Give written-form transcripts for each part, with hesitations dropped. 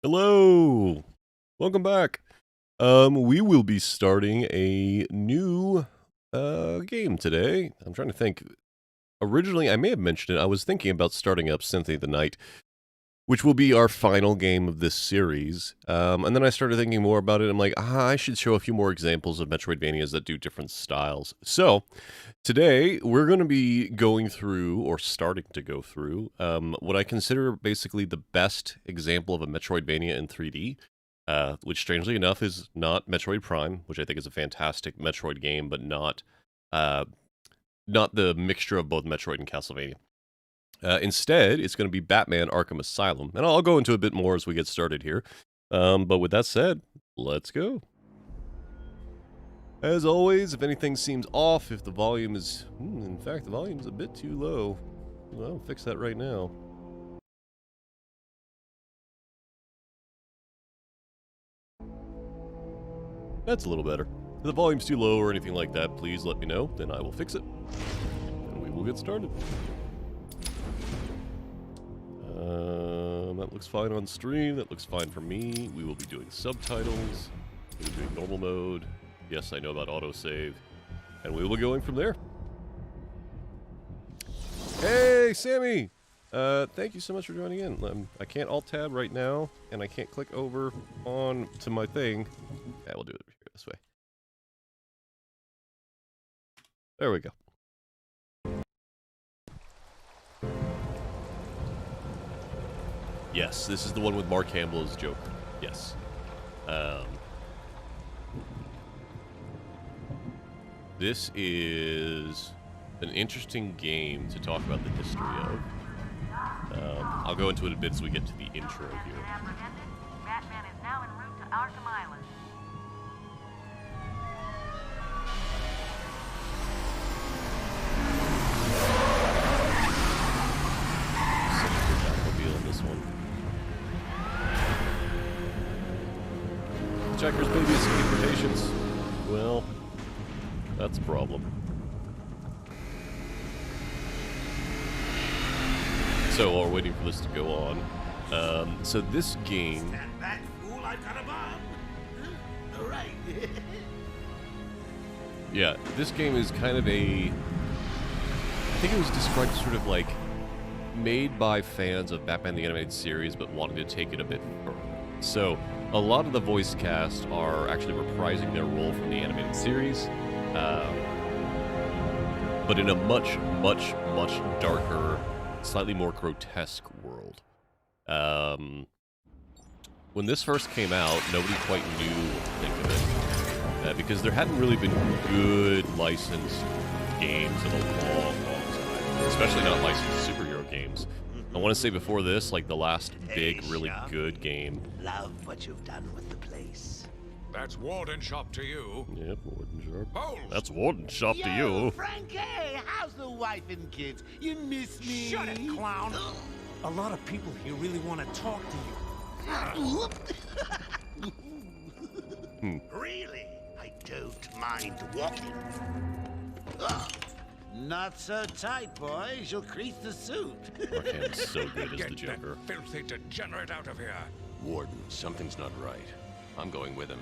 Hello! Welcome back. We will be starting a new game today. I'm trying to think. Originally, I may have mentioned it. I was thinking about starting up Symphony of the Night, which will be our final game of this series. And then I started thinking more about it. I'm like, I should show a few more examples of Metroidvanias that do different styles. So, today, we're going to be going through, or starting to go through, what I consider basically the best example of a Metroidvania in 3D, which strangely enough is not Metroid Prime, which I think is a fantastic Metroid game, but not the mixture of both Metroid and Castlevania. Instead, it's going to be Batman Arkham Asylum, and I'll go into a bit more as we get started here. But with that said, let's go. As always, if anything seems off, if the volume is... in fact, the volume's a bit too low. Well, I'll fix that right now. That's a little better. If the volume's too low or anything like that, please let me know, then I will fix it. And we will get started. That looks fine on stream. That looks fine for me. We will be doing subtitles. We'll be doing normal mode. Yes, I know about autosave. And we will be going from there. Hey, Sammy! Thank you so much for joining in. I can't Alt-Tab right now, and I can't click over on to my thing. Yeah, we'll do it here this way. There we go. Yes, this is the one with Mark Hamill as Joker. Yes. This is an interesting game to talk about the history of. I'll go into it a bit as we get to the intro here. Batman is now en route to Arkham Island. Batmobile in this one. Checkers baby escape for patience. Well, that's a problem. So while we're waiting for this to go on, so this game... Stand back, fool, I've got a bomb! All right. Yeah, this game is kind of a... I think it was described as sort of like made by fans of Batman the Animated Series, but wanting to take it a bit further. So, a lot of the voice cast are actually reprising their role from the animated series, but in a much, much, much darker, slightly more grotesque world. When this first came out, nobody quite knew what to think of it, because there hadn't really been good licensed games in a long, long time, especially not licensed superhero games. I want to say before this, like the last big, really good game. Love what you've done with the place. That's Warden Shop to you. Yep, Warden Shop. Bowles! That's Warden Shop to you. Frankie, how's the wife and kids? You miss me? Shut it, clown! A lot of people here really want to talk to you. Really? I don't mind walking. Not so tight, boys. You'll crease the suit. Mark Hamill's so good as the Get Joker. that filthy degenerate out of here. Warden, something's not right. I'm going with him.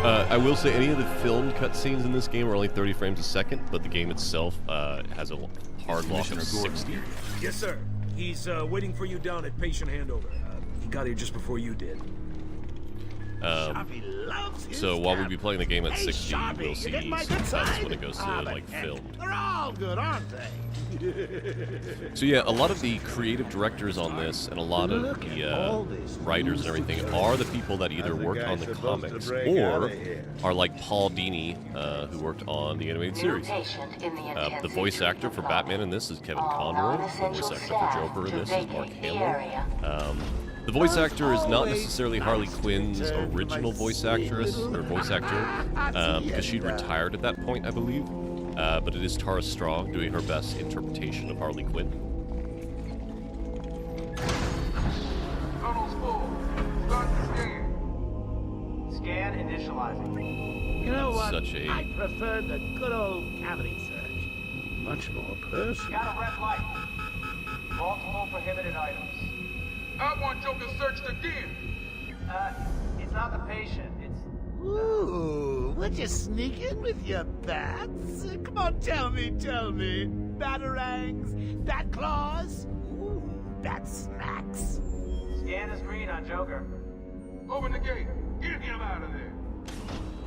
I will say any of the filmed cutscenes in this game are only 30 frames a second, but the game itself has a hard lock of 60. Yes, sir. He's waiting for you down at patient handover. He got here just before you did. Sharpie loves his So while we'll camp. be playing the game at Hey, 60, Sharpie, we'll you see getting my good subtitles side? when it goes to but like heck, film. They're all good, aren't they? So yeah, a lot of the creative directors on this and a lot of Look the at all this writers and everything are the people that either worked on the comics or are like Paul Dini, who worked on the animated series. The voice actor for Batman in this is Kevin Conroy. The voice actor for Joker in this is Mark Hamill. The voice actor is not necessarily Harley Quinn's original voice actress, or voice actor, because she'd retired at that point, I believe. But it is Tara Strong doing her best interpretation of Harley Quinn. Tunnel's full. Start the scan. Scan initializing. You know what? Such a- I prefer the good old cavity search. Much more personal. Got a red light. multiple prohibited items. I want Joker searched again. It's not the patient. It's Ooh, would you sneak in with your bats? Come on, tell me. Batarangs, bat claws, ooh, bat smacks. scan is green on Joker. Open the gate. Get him out of there.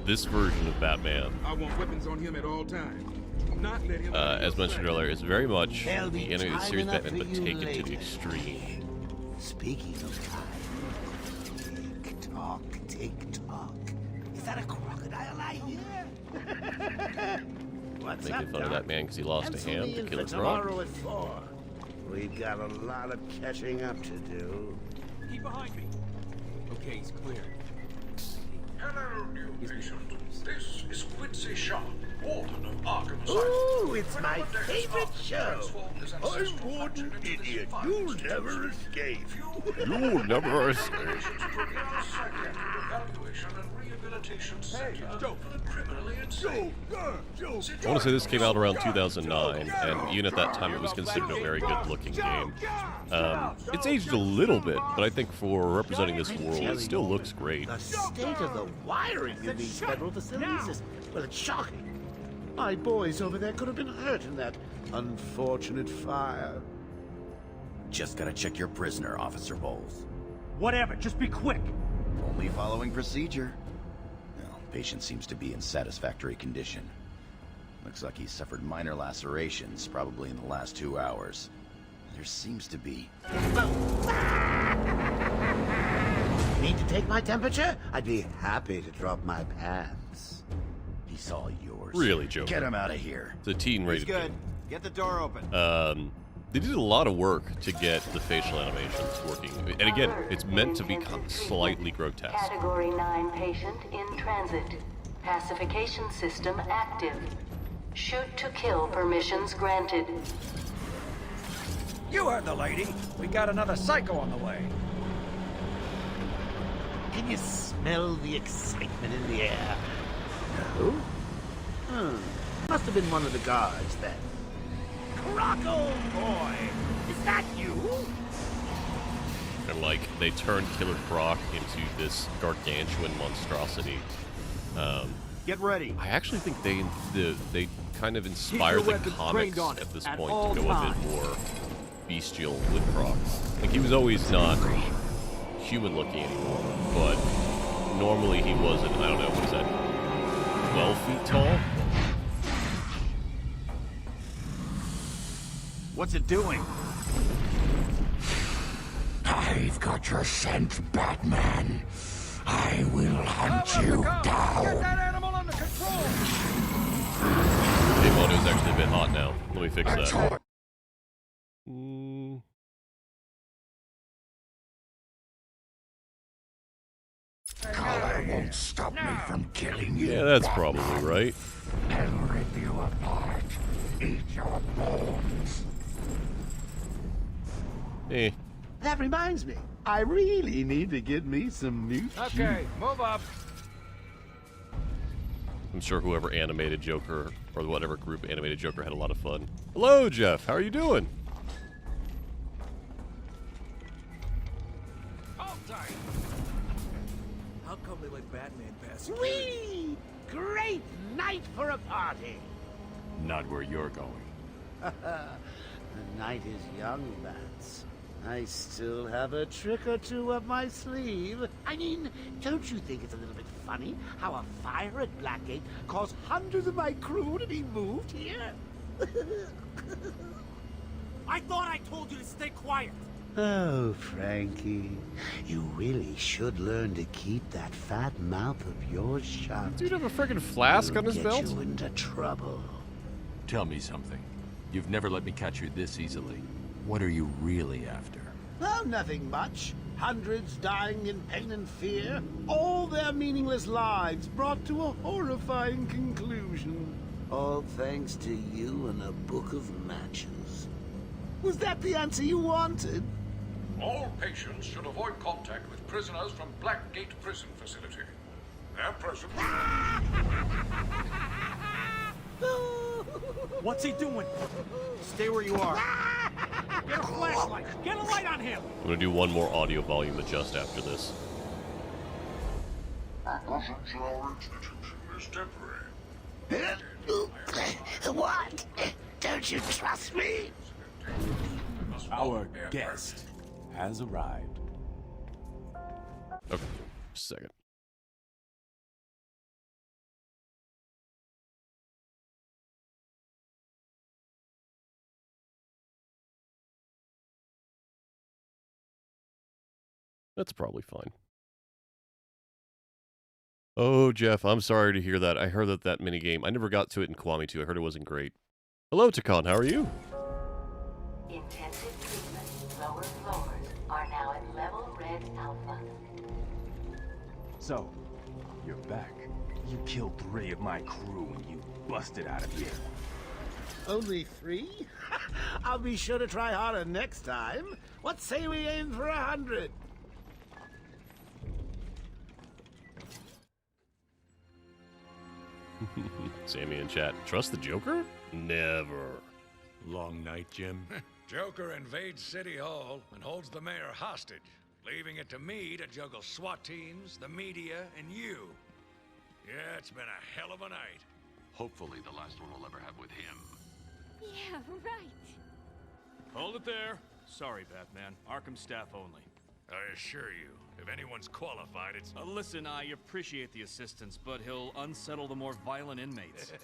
This version of Batman, I want weapons on him at all times. Not let him. as mentioned earlier, is very much There'll be the animated time series enough Batman, for but you taken to later. the extreme. Speaking of time, tick tock. Is that a crocodile I hear? What's Making up, fun of Doc? that man because he lost a Pencil hand me to in kill for his rock. tomorrow at 4. We've got a lot of catching up to do. Keep behind me. Okay, he's clear. Hello, new patient. This is Quincy Shaw, warden of Arkham Asylum. Ooh, it's my favorite show. I'm Warden Idiot. You'll never escape. You'll never escape. I want to say this came out around 2009, and even at that time it was considered a very good-looking game. It's aged a little bit, but I think for representing this world, it still looks great. The state of the wiring in these federal facilities is, well, it's shocking. My boys over there could have been hurt in that unfortunate fire. Just gotta check your prisoner, Officer Bowles. Whatever, just be quick. Only following procedure. Well, patient seems to be in satisfactory condition. Looks like he suffered minor lacerations, probably in the last 2 hours. There seems to be... Need to take my temperature? I'd be happy to drop my pants. He's all yours. Really, Joker. Get him out of here. It's a teen-rated game. Get the door open. They did a lot of work to get the facial animations working. And again, it's meant to be slightly grotesque. Category 9 patient in transit. Pacification system active. Shoot to kill permissions granted. You heard the lady. We got another psycho on the way. Can you smell the excitement in the air? No? Must have been one of the guards then. Crocco boy! Is that you? And like, they turned Killer Croc into this gargantuan monstrosity. Get ready. I actually think they kind of inspired the comics at this point to go a bit more bestial with Croc. Like, he was always not human-looking anymore, but normally he wasn't, I don't know, what is that, 12 feet tall? What's it doing? I've got your scent, Batman. I will hunt you down. Get that animal under control. The audio's actually a bit hot now. Let me fix that. Color won't stop me from killing you. Yeah, that's probably right. I'll rip you apart. Eat your bones. Eh. That reminds me. I really need to get me some new Okay, move up. I'm sure whoever animated Joker, or whatever group animated Joker, had a lot of fun. Hello, Jeff. How are you doing? Hold tight. How come they let Batman pass security? Whee! Great night for a party! Not where you're going. The night is young, Bats. I still have a trick or two up my sleeve. I mean, don't you think it's a little bit funny how a fire at Blackgate caused hundreds of my crew to be moved here? I thought I told you to stay quiet. Oh, Frankie, you really should learn to keep that fat mouth of yours shut. Dude, have a friggin' flask on his Get belt? you into trouble. Tell me something. You've never let me catch you this easily. What are you really after? Oh, nothing much. Hundreds dying in pain and fear. All their meaningless lives brought to a horrifying conclusion. All thanks to you and a book of matches. Was that the answer you wanted? All patients should avoid contact with prisoners from Blackgate Prison Facility. Their presence... What's he doing? Stay where you are. Get a flashlight. Get a light on him! I'm gonna do one more audio volume adjust after this. What? Don't you trust me? Our guest has arrived. Okay, just a second. That's probably fine. Oh, Jeff, I'm sorry to hear that. I heard that minigame. I never got to it in Kiwami 2. I heard it wasn't great. Hello, Takon. How are you? Intensive treatment. Lower floors are now at level red alpha. So, you're back. You killed 3 of my crew and you busted out of here. Only 3? I'll be sure to try harder next time. What say we aim for 100? Sammy in chat. Trust the Joker? Never. Long night, Jim. Joker invades City Hall and holds the mayor hostage, leaving it to me to juggle SWAT teams, the media, and you. Yeah, it's been a hell of a night. Hopefully the last one we'll ever have with him. Yeah, right. Hold it there. Sorry, Batman. Arkham staff only. I assure you, if anyone's qualified, it's... Listen, I appreciate the assistance, but he'll unsettle the more violent inmates.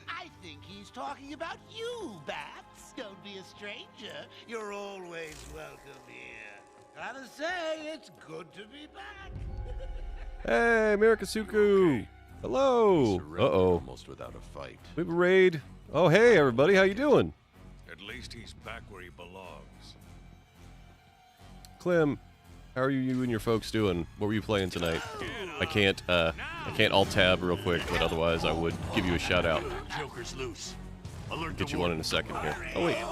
I think he's talking about you, Bats. Don't be a stranger. You're always welcome here. Gotta say, it's good to be back. Hey, Mirikasuku. Hello. Uh-oh. Almost without a fight. We have a raid. Oh, hey, everybody. How you doing? At least he's back where he belongs. Clem, how are you and your folks doing? What were you playing tonight? I can't alt tab real quick, but otherwise I would give you a shout out. Joker's loose. Alert Get you one in a second here. Oh wait.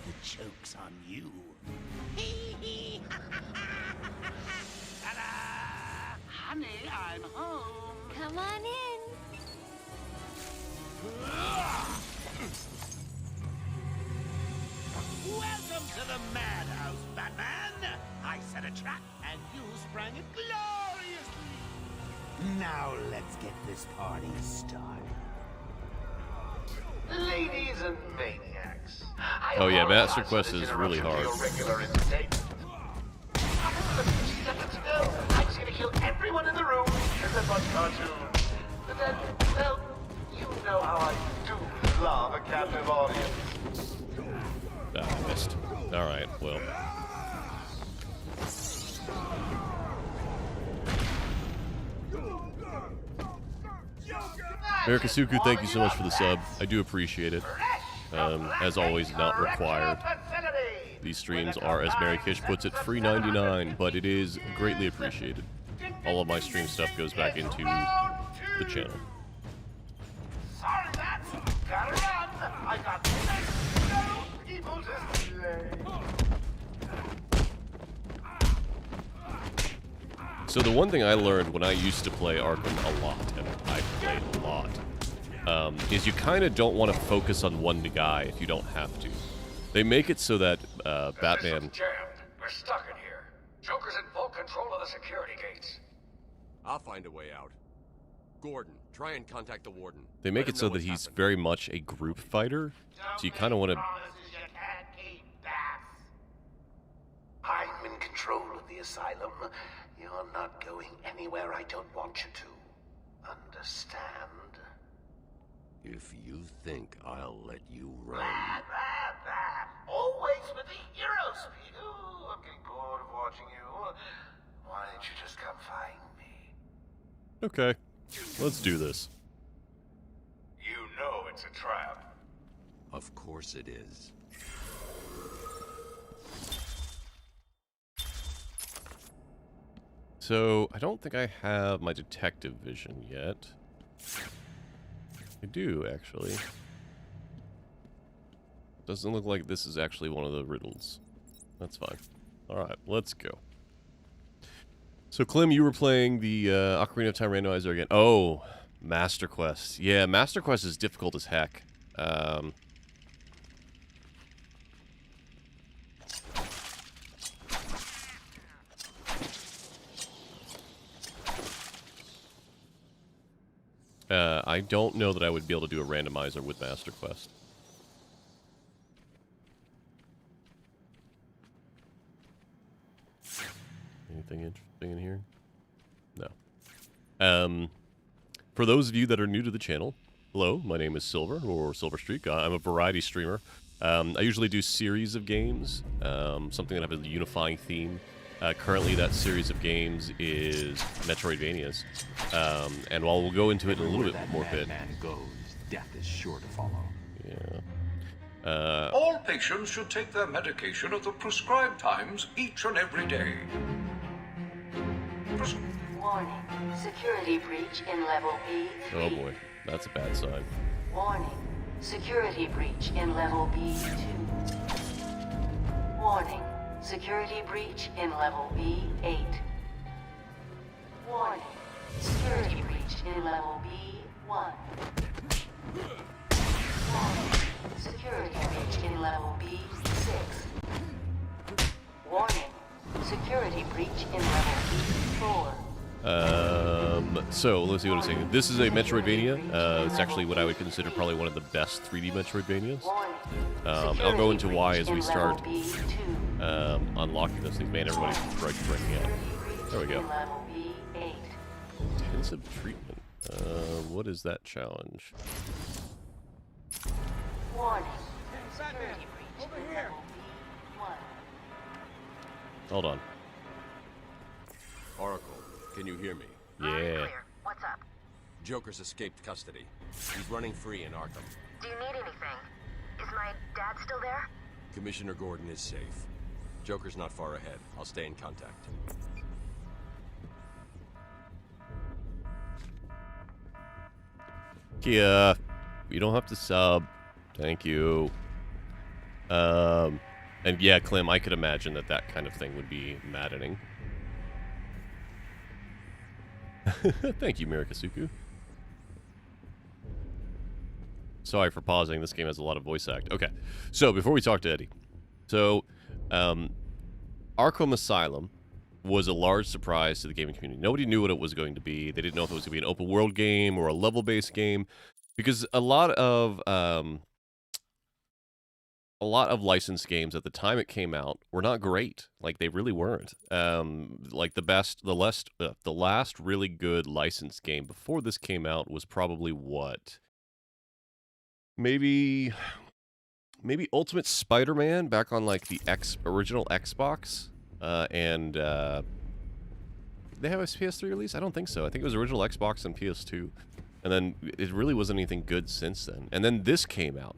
The joke's on you. Ta-da! Honey, I'm home. Come on in. Welcome to the madhouse, Batman! I set a trap, and you sprang it gloriously! Now let's get this party started. Ladies and maniacs. Oh yeah, Master Quest is really hard. Seconds ago, I was gonna kill everyone in the room except one cartoon. But then, well, you know how I do love a captive audience. Ah, I missed. Alright, well. Mirikasuku, thank you so much for the sub. I do appreciate it. As always, not required. These streams are, as Mary Kish puts it, free 99, but it is greatly appreciated. All of my stream stuff goes back into the channel. Sorry, Bats. Gotta run. I got no people to slay. So the one thing I learned when I used to play Arkham a lot, and I played a lot, is you kind of don't want to focus on one guy if you don't have to. They make it so that Batman... Jammed. We're stuck in here. Joker's in full control of the security gates. I'll find a way out. Gordon, try and contact the warden. They make it so that he's very much a group fighter, so you kind of want to... I'm in control of the asylum. You're not going anywhere I don't want you to. Understand? If you think I'll let you run... Always with the hero speed. Ooh, I'm getting bored of watching you. Why don't you just come find me? Okay, let's do this. You know it's a trap. Of course it is. So, I don't think I have my detective vision yet. I do, actually. Doesn't look like this is actually one of the riddles. That's fine. Alright, let's go. So, Clem, you were playing the Ocarina of Time randomizer again. Oh, Master Quest. Yeah, Master Quest is difficult as heck. I don't know that I would be able to do a randomizer with Master Quest. Anything interesting in here? No. For those of you that are new to the channel, hello, my name is Silver, or Silverstreak. I'm a variety streamer. I usually do series of games, something that have a unifying theme. Currently, that series of games is Metroidvanias. And while we'll go into it in a little bit more bit... goes, death is sure to follow. Yeah. All patients should take their medication at the prescribed times each and every day. Warning. Security breach in level B3. Oh boy, that's a bad sign. Warning. Security breach in level B2. Warning. Security breach in level B8. Warning. Security breach in level B1. Warning. Security breach in level B6. Warning. Security breach in level B4. So let's see what I'm saying. This is a Metroidvania. It's actually what I would consider probably one of the best 3D Metroidvanias. I'll go into why as we start unlocking those things. Man, everybody's breaking out. There we go. Intensive treatment. What is that challenge? Warning. Over here. Hold on. Oracle, can you hear me? Yeah. What's up? Joker's escaped custody. He's running free in Arkham. Do you need anything? Is my dad still there? Commissioner Gordon is safe. Joker's not far ahead. I'll stay in contact. Kia, you don't have to sub. Thank you. And yeah, Clem, I could imagine that that kind of thing would be maddening. Thank you, Mirikasuku. Sorry for pausing. This game has a lot of voice act. Okay, so before we talk to Eddie, so Arkham Asylum was a large surprise to the gaming community. Nobody knew what it was going to be. They didn't know if it was going to be an open world game or a level-based game, because a lot of licensed games at the time it came out were not great. Like, they really weren't. Like the last really good licensed game before this came out was probably what? Maybe Ultimate Spider-Man back on like the original Xbox. And did they have a PS3 release? I don't think so. I think it was original Xbox and PS2. And then it really wasn't anything good since then. And then this came out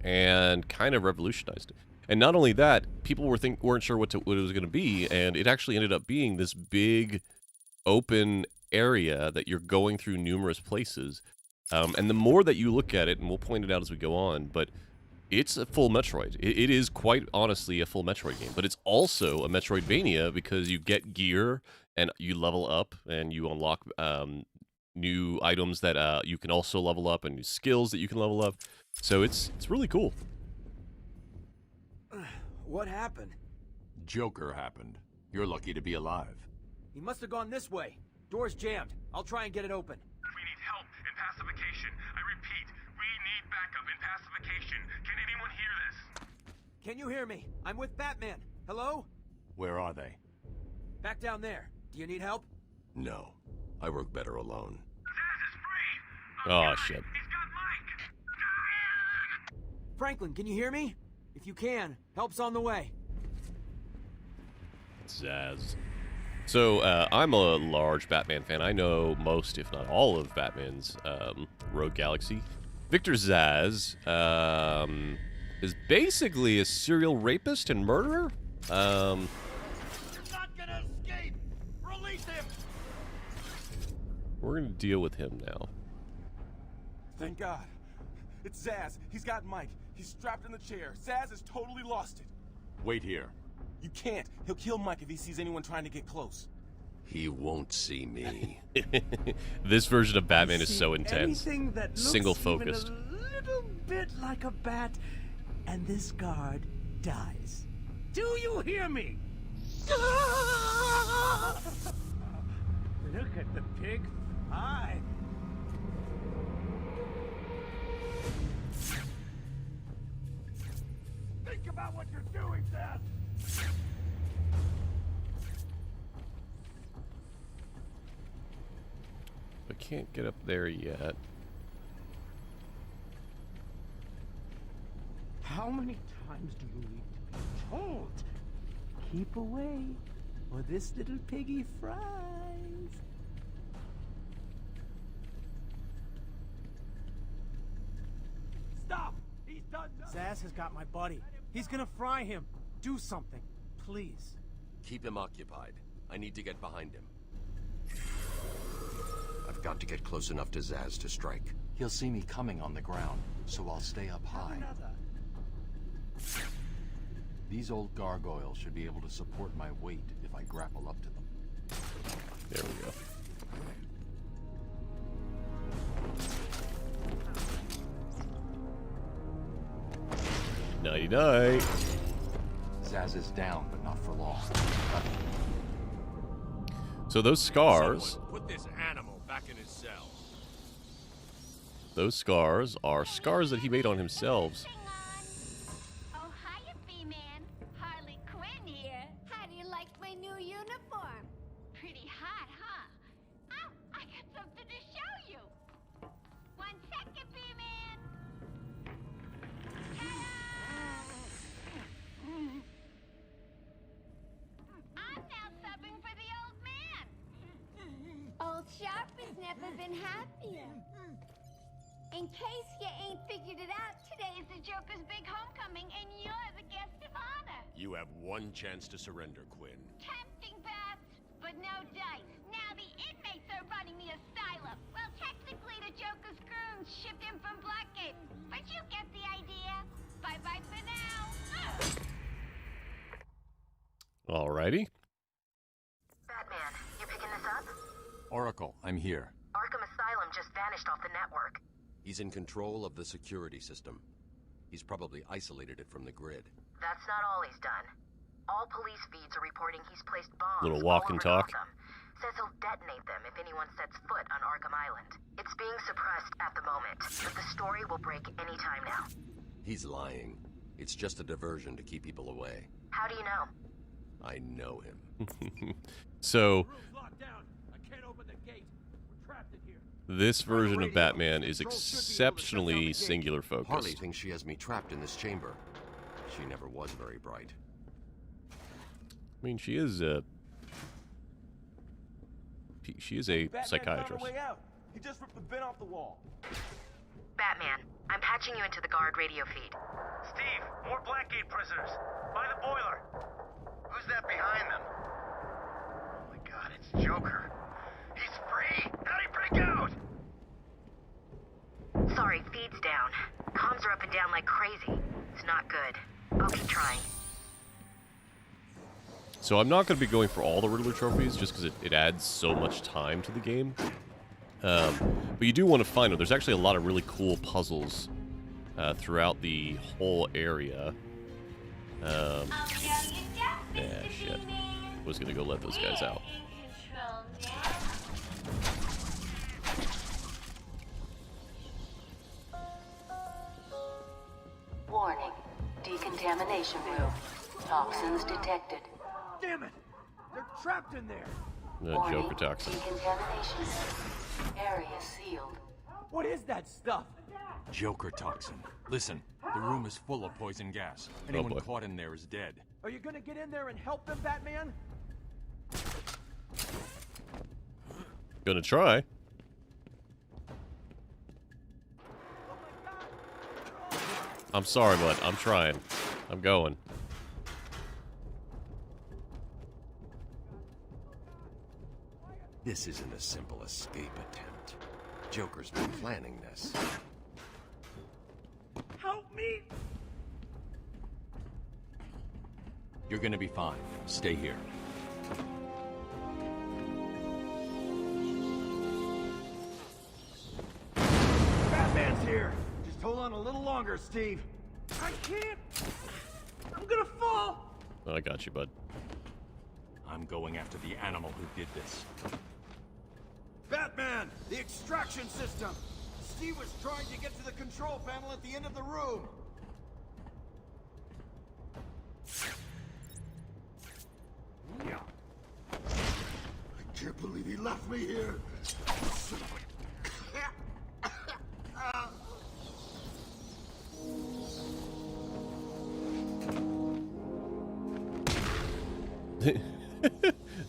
and kind of revolutionized it. And not only that, people weren't sure what it was going to be, and it actually ended up being this big open area that you're going through numerous places. And the more that you look at it, and we'll point it out as we go on, but it's a full Metroid. It is quite honestly a full Metroid game, but it's also a Metroidvania because you get gear and you level up and you unlock new items that you can also level up and new skills that you can level up. So it's really cool. What happened? Joker happened. You're lucky to be alive. He must have gone this way. Door's jammed. I'll try and get it open. We need help in pacification. I repeat, we need backup in pacification. Can anyone hear this? Can you hear me? I'm with Batman. Hello? Where are they? Back down there. Do you need help? No. I work better alone. Oh, shit. Franklin, can you hear me? If you can, help's on the way. Zaz. So, I'm a large Batman fan. I know most, if not all, of Batman's Rogue Galaxy. Victor Zsasz is basically a serial rapist and murderer. Not gonna escape! Release him! We're gonna deal with him now. Thank God. It's Zsasz. He's got Mike. He's strapped in the chair. Zsasz has totally lost it. Wait here. You can't. He'll kill Mike if he sees anyone trying to get close. He won't see me. This version of Batman is so intense. Anything that looks Single focused. even a little bit like a bat, and this guard dies. Do you hear me? Look at the pig eye. Think about what you're doing, Dad. I can't get up there yet. How many times do you need to be told? Keep away, or this little piggy fries. Stop! He's done. Zsasz has got my buddy. He's gonna fry him. Do something, please. Keep him occupied. I need to get behind him. I've got to get close enough to Zsasz to strike. He'll see me coming on the ground, so I'll stay up high. These old gargoyles should be able to support my weight if I grapple up to them. There we go. Nighty-night. Zsasz is down, but not for long. So those scars... Someone put this animal back in his cell. Those scars are scars that he made on himself. Oh, hiya, B-Man. Harley Quinn here. How do you like my new uniform? Pretty hot, huh? Oh, I got something to show you. 1 second, B-Man. I'm now subbing for the old man. Old Sharp has never been happier. In case you ain't figured it out, today is the Joker's big homecoming, and you're the guest of honor. You have one chance to surrender, Quinn. Tempting, Bats, but no dice. Now the inmates are running the asylum. Well, technically the Joker's goons shipped in from Blackgate, but you get the idea. Bye-bye for now. Alrighty. Batman, you picking this up? Oracle, I'm here. Arkham Asylum just vanished off the network. He's in control of the security system. He's probably isolated it from the grid. That's not all he's done. All police feeds are reporting he's placed bombs Little walk all and over talk. Gotham. Says he'll detonate them if anyone sets foot on Arkham Island. It's being suppressed at the moment, but the story will break any time now. He's lying. It's just a diversion to keep people away. How do you know? I know him. So, Locked down. I can't open the gate. We're trapped in here. this version of Batman is exceptionally singular Harley focused. thinks she has me trapped in this chamber. She never was very bright. I mean, she is a Batman psychiatrist. found a way out. He just ripped the bin off the wall. Batman, I'm patching you into the guard radio feed. Steve, more Blackgate prisoners. By the boiler. Who's that behind them? Oh my god, it's Joker. He's free! How'd he break out? Sorry, feed's down. Comms are up and down like crazy. It's not good. I'll keep trying. So I'm not going to be going for all the Riddler trophies just because it adds so much time to the game. But you do want to find them. There's actually a lot of really cool puzzles throughout the whole area. Shit. Was going to go let those guys out. Warning. Decontamination room. Toxins detected. Damn it! They're trapped in there. No, Warning. Joker toxin. Decontamination zone. Area sealed. What is that stuff? Joker toxin. Listen, the room is full of poison gas. Anyone boy. caught in there is dead. Are you gonna get in there and help them, Batman? Gonna try. I'm sorry, bud. I'm trying. I'm going. This isn't a simple escape attempt. Joker's been planning this. Help me! You're gonna be fine. Stay here. here. Just hold on a little longer, Steve. I can't. I'm gonna fall. I got you, bud. I'm going after the animal who did this. Batman! The extraction system! Steve was trying to get to the control panel at the end of the room. I can't believe he left me here. Son of a...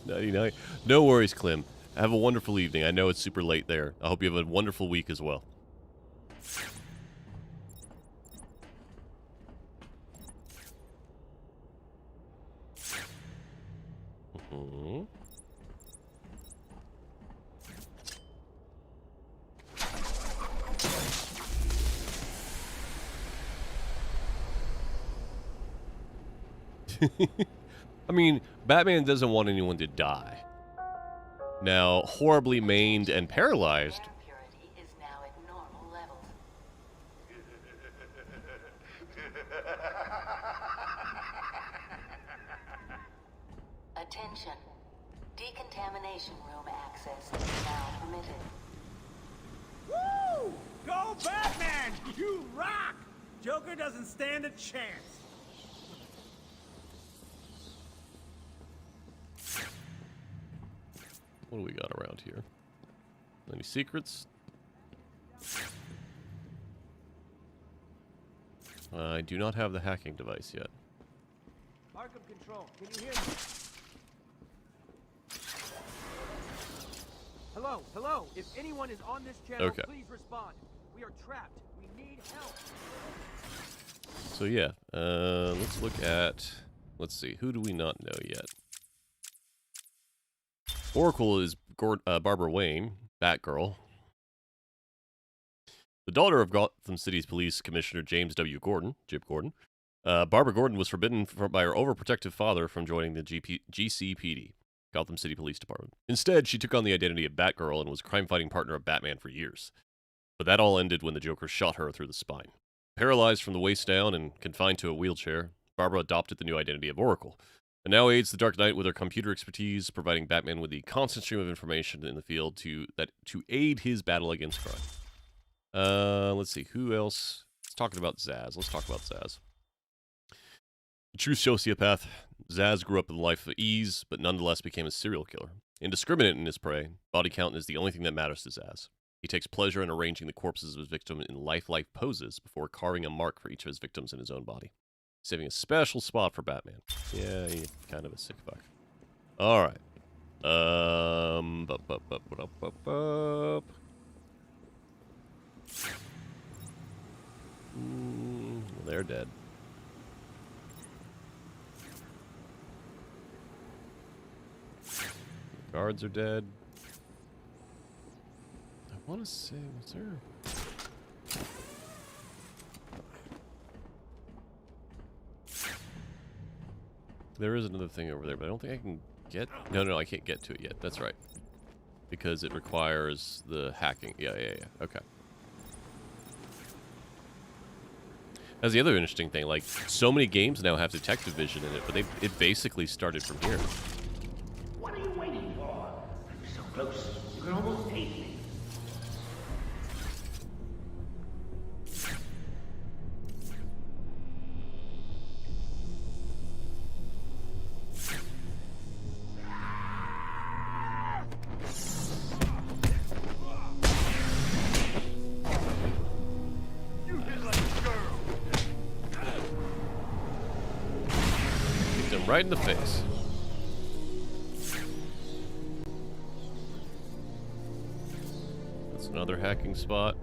$99. No worries, Clem. Have a wonderful evening. I know it's super late there. I hope you have a wonderful week as well. I mean, Batman doesn't want anyone to die. Now, horribly maimed and paralyzed. Purity is now at normal levels. Attention. Decontamination room access is now permitted. Woo! Go Batman! You rock! Joker doesn't stand a chance. What do we got around here? Any secrets? I do not have the hacking device yet. Arkham Control, can you hear me? Hello, hello. If anyone is on this channel, please respond. We are trapped. We need help. So yeah, let's look at. Let's see. Who do we not know yet? Oracle is Barbara Wayne, Batgirl. The daughter of Gotham City's Police Commissioner James W. Gordon, Jib Gordon. Barbara Gordon was forbidden by her overprotective father from joining the GCPD, Gotham City Police Department. Instead, she took on the identity of Batgirl and was a crime-fighting partner of Batman for years. But that all ended when the Joker shot her through the spine. Paralyzed from the waist down and confined to a wheelchair, Barbara adopted the new identity of Oracle, and now aids the Dark Knight with her computer expertise, providing Batman with the constant stream of information in the field to aid his battle against crime. Let's see, who else? Let's talk about Zsasz. Let's talk about Zsasz. A true sociopath, Zsasz grew up in a life of ease, but nonetheless became a serial killer. Indiscriminate in his prey, body count is the only thing that matters to Zsasz. He takes pleasure in arranging the corpses of his victims in lifelike poses before carving a mark for each of his victims in his own body, saving a special spot for Batman. Yeah, he's kind of a sick fuck. All right. They're dead. The guards are dead. I want to say, what's there? There is another thing over there, but I don't think I can get... No, I can't get to it yet. That's right. Because it requires the hacking. Yeah. Okay. That's the other interesting thing. Like, so many games now have detective vision in it, but it basically started from here. What are you waiting for? You're so close. You can almost taste me. Right in the face. That's another hacking spot.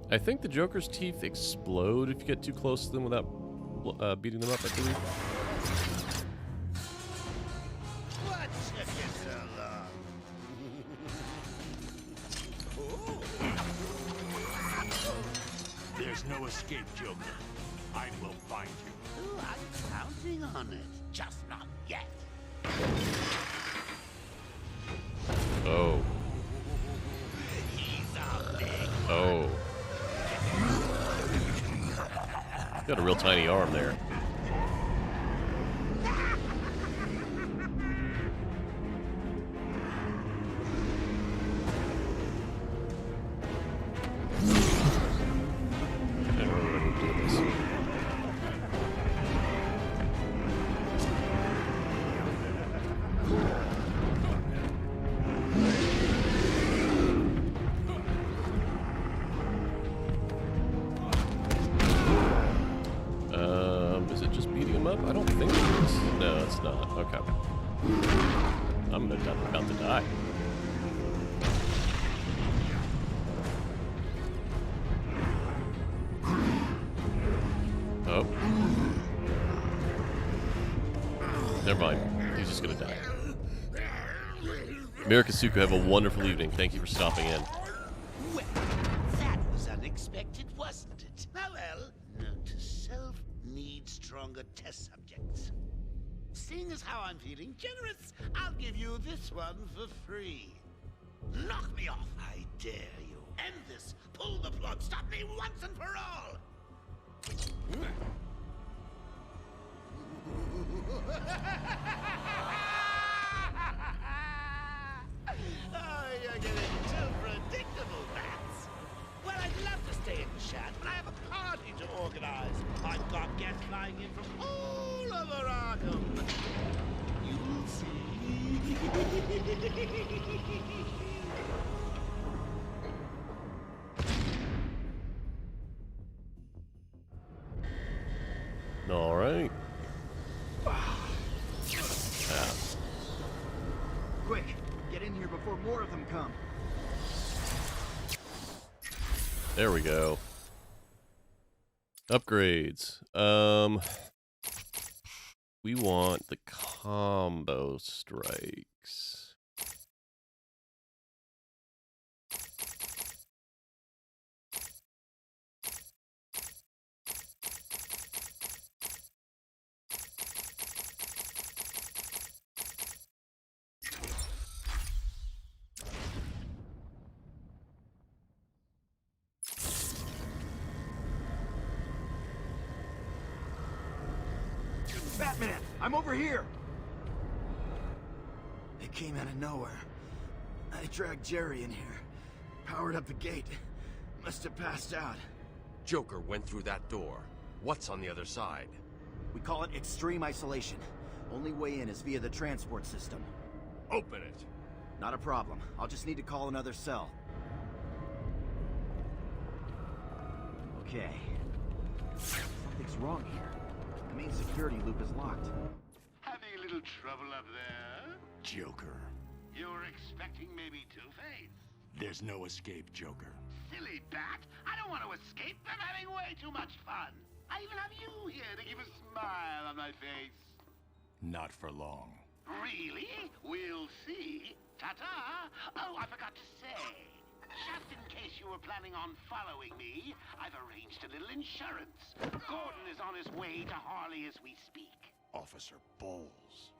I think the Joker's teeth explode if you get too close to them without beating them up, I believe. There's no escape, Joker. I will find you. Oh, I'm counting on it. Just not yet. Oh. He's a big Oh. Got a real tiny arm there. Is it just beating him up? I don't think it is. No, it's not. Okay. I'm about to die. Oh. Never mind. He's just gonna die. Mirikasuku, have a wonderful evening. Thank you for stopping in. Well, that was unexpected, wasn't it? Oh well, note to self, need stronger test subjects. Seeing as how I'm feeling generous, I'll give you this one for free. Knock me off, I dare you. End this. Pull the plug. Stop me once and for all. Oh, you're getting too predictable, Bats. Well, I'd love to stay and chat, but I have a party to organize. I've got guests flying in from all over Arkham. You'll see. All right. Quick, get in here before more of them come. There we go. Upgrades. We want the combo strikes. Batman, I'm over here! It came out of nowhere. I dragged Jerry in here, powered up the gate. Must have passed out. Joker went through that door. What's on the other side? We call it extreme isolation. Only way in is via the transport system. Open it! Not a problem. I'll just need to call another cell. Okay. Something's wrong here. The main security loop is locked. Having a little trouble up there? Joker. You're expecting maybe Two-Face? There's no escape, Joker. Silly bat! I don't want to escape. I'm having way too much fun. I even have you here to give a smile on my face. Not for long. Really? We'll see. Ta-ta! Oh, I forgot to say. Just in case you were planning on following me, I've arranged a little insurance. Gordon is on his way to Harley as we speak. Officer Bowles.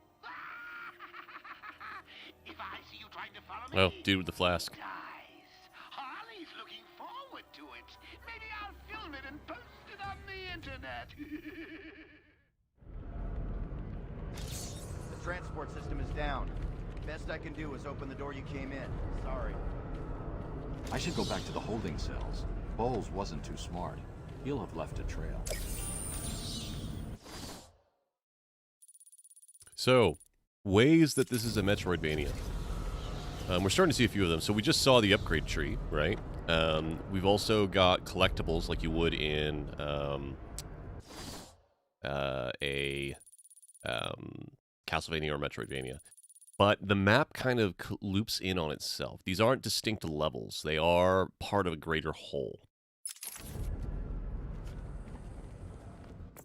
If I see you trying to follow me... Oh, dude with the flask. Dies. Harley's looking forward to it. Maybe I'll film it and post it on the internet. The transport system is down. Best I can do is open the door you came in. Sorry. I should go back to the holding cells. Bowles wasn't too smart. He'll have left a trail. So, ways that this is a Metroidvania. We're starting to see a few of them. So we just saw the upgrade tree, right? We've also got collectibles like you would in a Castlevania or Metroidvania. But the map kind of loops in on itself. These aren't distinct levels. They are part of a greater whole.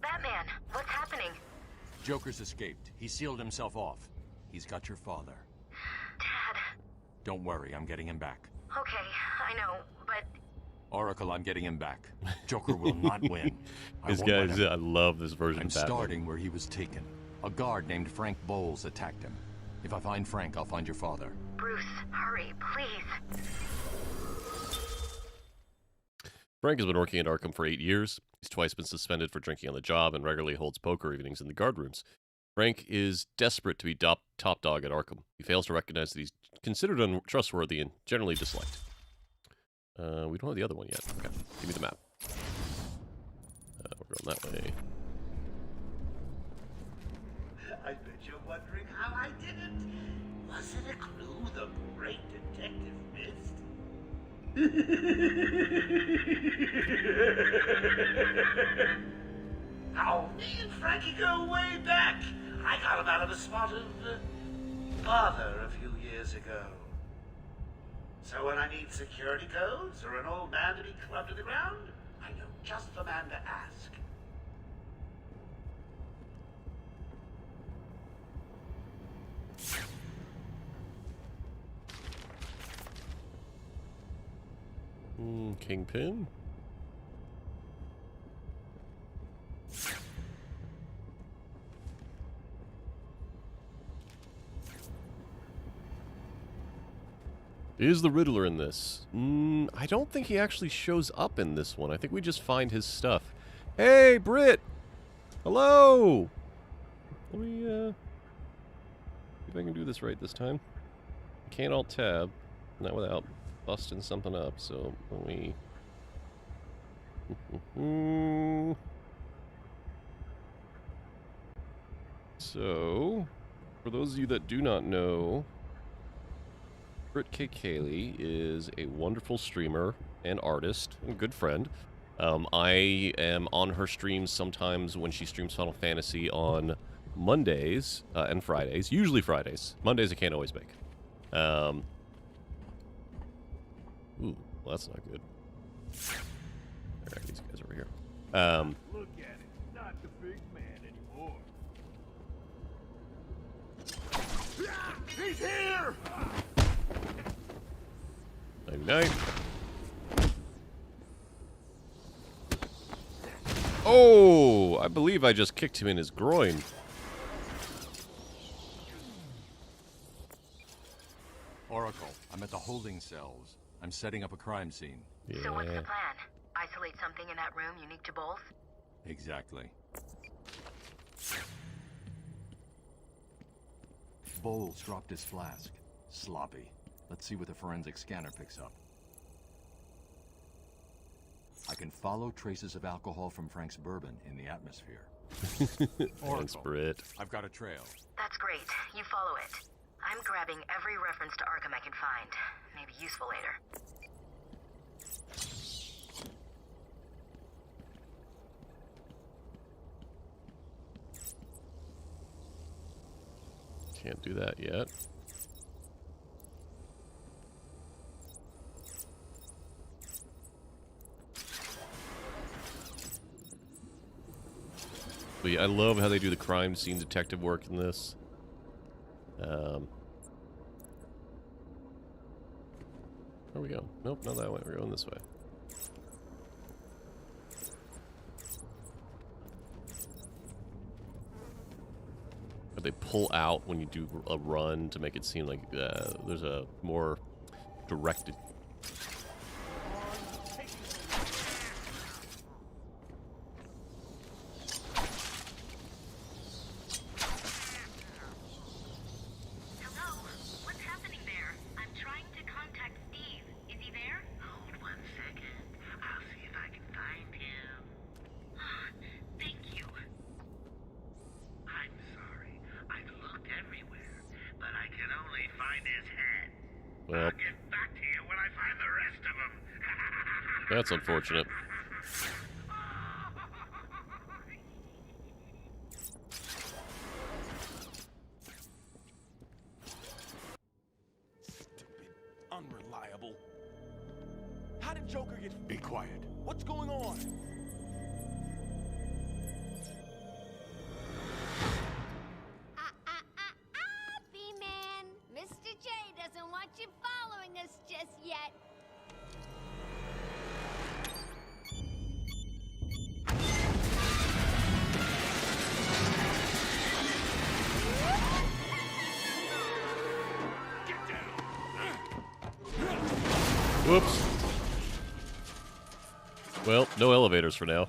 Batman, what's happening? Joker's escaped. He sealed himself off. He's got your father. Dad. Don't worry, I'm getting him back. Okay, I know, but Oracle, I'm getting him back. Joker will not win. This guy's, I love this version I'm of Batman. starting where he was taken. A guard named Frank Bowles attacked him. If I find Frank, I'll find your father. Bruce, hurry, please. Frank has been working at Arkham for 8 years. He's twice been suspended for drinking on the job and regularly holds poker evenings in the guard rooms. Frank is desperate to be top dog at Arkham. He fails to recognize that he's considered untrustworthy and generally disliked. We don't have the other one yet. Okay, give me the map. We're going that way. I bet you're wondering how I did it. Was it a clue the great detective missed? Now, me and Frankie go way back. I got him out of a spot of bother a few years ago. So when I need security codes or an old man to be clubbed to the ground, I know just the man to ask. Kingpin? Is the Riddler in this? I don't think he actually shows up in this one. I think we just find his stuff. Hey, Britt! Hello! Let me, see if I can do this right this time. Can't Alt-Tab. Not without busting something up, so let me... So, for those of you that do not know, Britt K. Cayley is a wonderful streamer and artist and good friend. I am on her streams sometimes when she streams Final Fantasy on Mondays and Fridays. Usually Fridays. Mondays I can't always make. Ooh, well, that's not good. Alright, these guys over here. Look at it. Not the big man anymore. He's here! 99. Oh, I believe I just kicked him in his groin. Oracle, I'm at the holding cells. I'm setting up a crime scene. Yeah. So what's the plan? Isolate something in that room unique to Bowles? Exactly. Bowles dropped his flask. Sloppy. Let's see what the forensic scanner picks up. I can follow traces of alcohol from Frank's bourbon in the atmosphere. Thanks, Britt. I've got a trail. That's great. You follow it. I'm grabbing every reference to Arkham I can find. Maybe useful later. Can't do that yet. But yeah, I love how they do the crime scene detective work in this. Where we go? Nope, not that way. We're going this way. But they pull out when you do a run to make it seem like there's a more directed. Well, that's unfortunate. Unreliable. How did Joker get... Be quiet. What's going on? B-Man, Mr. J doesn't want you following us just yet. Whoops. Well, no elevators for now.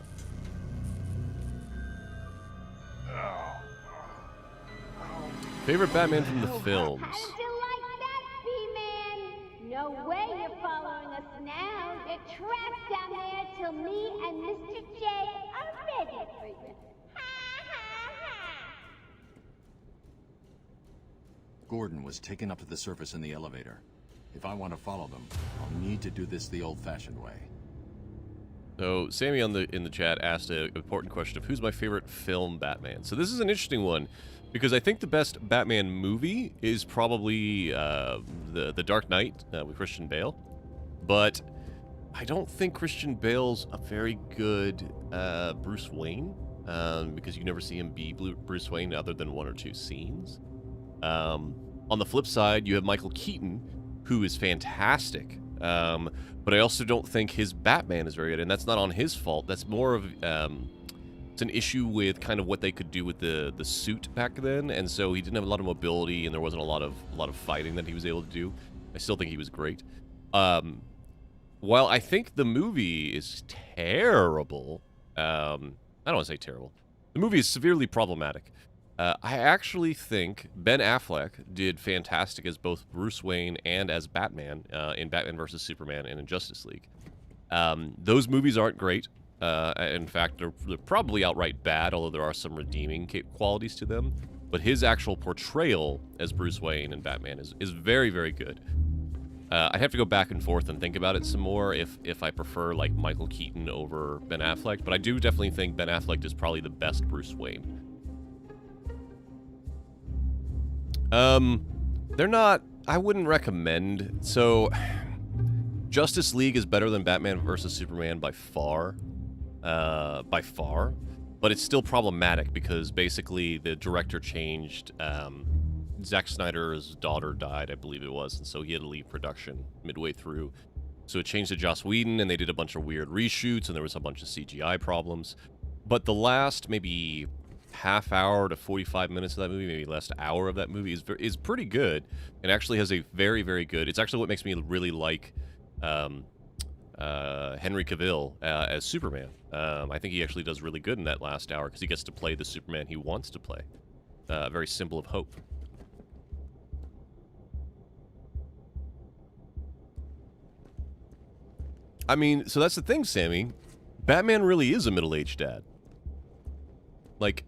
Favorite Batman from the films? How did you like that, B-Man? No way you're following us now. You're trapped down there till me and Mr. J are ready for you. Gordon was taken up to the surface in the elevator. If I want to follow them, I'll need to do this the old-fashioned way. So, Sammy in the chat asked an important question of who's my favorite film Batman. So this is an interesting one, because I think the best Batman movie is probably the Dark Knight with Christian Bale. But I don't think Christian Bale's a very good Bruce Wayne, because you never see him be Bruce Wayne other than one or two scenes. On the flip side, you have Michael Keaton, who is fantastic. But I also don't think his Batman is very good, and that's not on his fault. That's more of it's an issue with kind of what they could do with the suit back then, and so he didn't have a lot of mobility, and there wasn't a lot of fighting that he was able to do. I still think he was great. While I think the movie is terrible, I don't want to say terrible. The movie is severely problematic. I actually think Ben Affleck did fantastic as both Bruce Wayne and as Batman in Batman vs. Superman and in Justice League. Those movies aren't great. In fact, they're probably outright bad, although there are some redeeming qualities to them. But his actual portrayal as Bruce Wayne and Batman is very, very good. I'd have to go back and forth and think about it some more if I prefer like Michael Keaton over Ben Affleck. But I do definitely think Ben Affleck is probably the best Bruce Wayne. They're not, I wouldn't recommend. So, Justice League is better than Batman vs. Superman by far. But it's still problematic because basically the director changed. Zack Snyder's daughter died, I believe it was, and so he had to leave production midway through. So it changed to Joss Whedon, and they did a bunch of weird reshoots, and there was a bunch of CGI problems. But the last maybe half hour to 45 minutes of that movie, maybe last hour of that movie is pretty good, and actually has a very, very good. It's actually what makes me really like Henry Cavill as Superman. I think he actually does really good in that last hour because he gets to play the Superman he wants to play. A very symbol of hope. I mean, so that's the thing, Sammy. Batman really is a middle-aged dad. Like,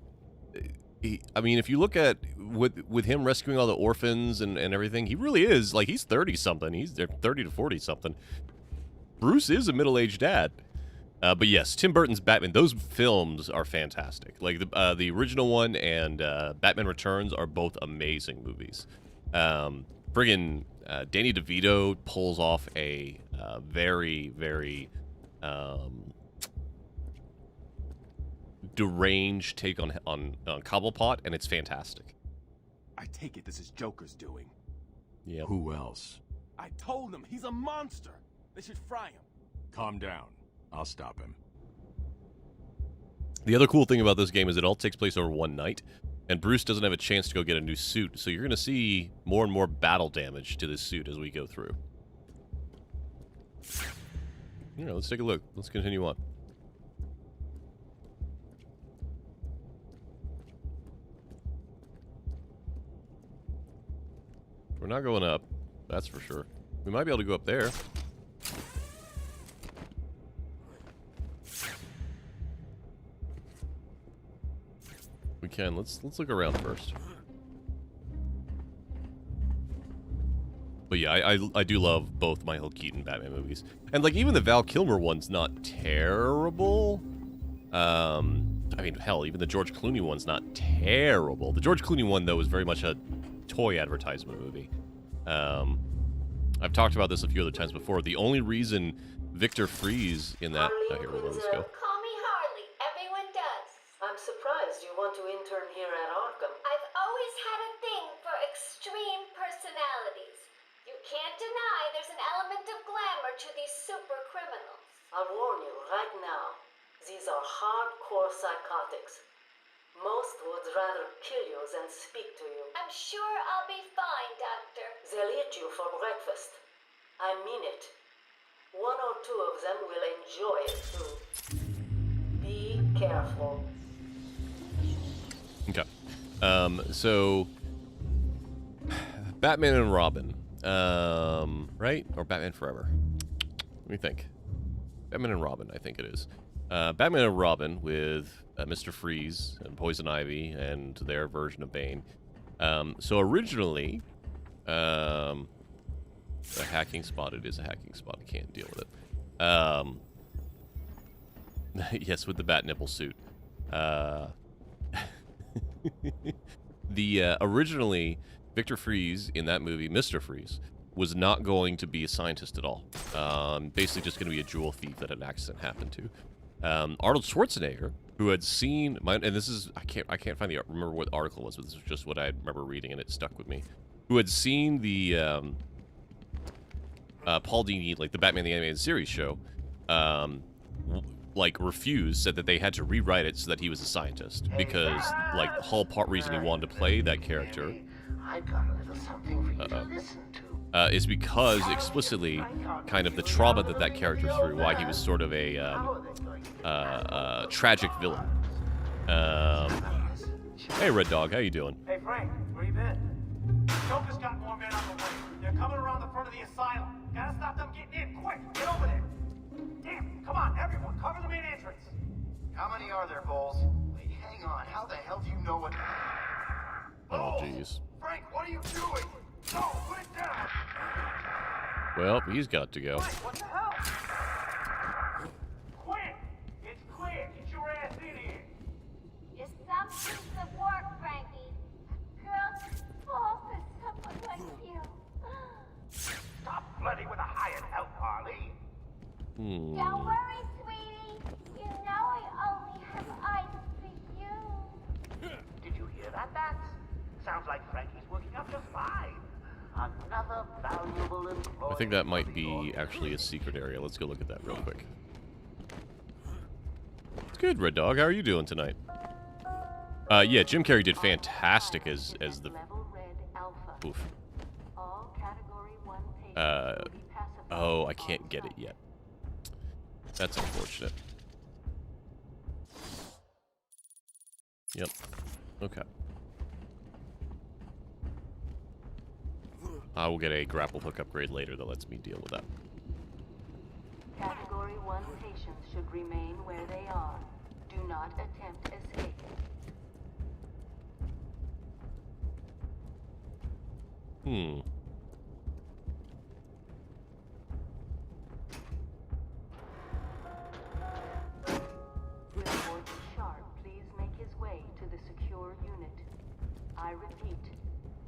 I mean, if you look at with him rescuing all the orphans and everything, he really is, like, he's 30-something. He's 30 to 40-something. Bruce is a middle-aged dad. But yes, Tim Burton's Batman, those films are fantastic. Like, the original one and Batman Returns are both amazing movies. Friggin' Danny DeVito pulls off a very, very deranged take on Cobblepot, and it's fantastic. I take it this is Joker's doing. Yeah. Who else? I told them he's a monster. They should fry him. Calm down. I'll stop him. The other cool thing about this game is it all takes place over one night, and Bruce doesn't have a chance to go get a new suit, so you're going to see more and more battle damage to this suit as we go through. You know, let's take a look. Let's continue on. We're not going up, that's for sure. We might be able to go up there. We can. Let's look around first. But yeah, I do love both Michael Keaton Batman movies. And like even the Val Kilmer one's not terrible. I mean, hell, even the George Clooney one's not terrible. The George Clooney one though is very much a toy advertisement movie. I've talked about this a few other times before. The only reason Victor Freeze in that here, let's go. Call me Harley. Everyone does. I'm surprised you want to intern here at Arkham. I've always had a thing for extreme personalities. You can't deny there's an element of glamour to these super criminals. I'll warn you right now. These are hardcore psychotics. Most would rather kill you than speak to you. I'm sure I'll be fine, Doctor. They'll eat you for breakfast. I mean it. One or two of them will enjoy it too. Be careful. Okay. So Batman and Robin. Right? Or Batman Forever? Let me think. Batman and Robin, I think it is. Batman and Robin with Mr. Freeze and Poison Ivy and their version of Bane. So originally, a hacking spot. It is a hacking spot. I can't deal with it. Yes, with the bat nipple suit. Originally, Victor Freeze in that movie, Mr. Freeze, was not going to be a scientist at all. Basically just going to be a jewel thief that an accident happened to. Arnold Schwarzenegger, who had seen and this is I can't find remember what the article was, but this was just what I remember reading and it stuck with me. Who had seen the Paul Dini, like the Batman the Animated Series show, like refused, said that they had to rewrite it so that he was a scientist because like the whole reason he wanted to play that character I've got a little something for you to listen to. Is because explicitly kind of the trauma that character through, why he was sort of a tragic villain. Hey, Red Dog, how you doing? Hey, Frank, where you been? Joker's got more men on the way. They're coming around the front of the asylum. Gotta stop them getting in. Quick, get over there. Damn, come on, everyone, cover the main entrance. How many are there, Bowles? Wait, hang on. How the hell do you know what... Oh, jeez. Frank, what are you doing? No, put it down! Well, he's got to go. What the hell? Quick! It's clear. Get your ass in here. It's some piece of work, Frankie. Girls fall for someone like you. Stop flirting with a hired help, Harley. Don't worry, sweetie. You know I only have eyes for you. Did you hear that, Bats? Sounds like Frankie's working out just fine. Another valuable employee. I think that might be actually a secret area. Let's go look at that real quick. It's good, Red Dog. How are you doing tonight? Yeah, Jim Carrey did fantastic as the... Oof. Oh, I can't get it yet. That's unfortunate. Yep. Okay. I will get a grapple hook upgrade later that lets me deal with that. Category 1 patients should remain where they are. Do not attempt escape. Will Warden Sharp please make his way to the secure unit? I repeat,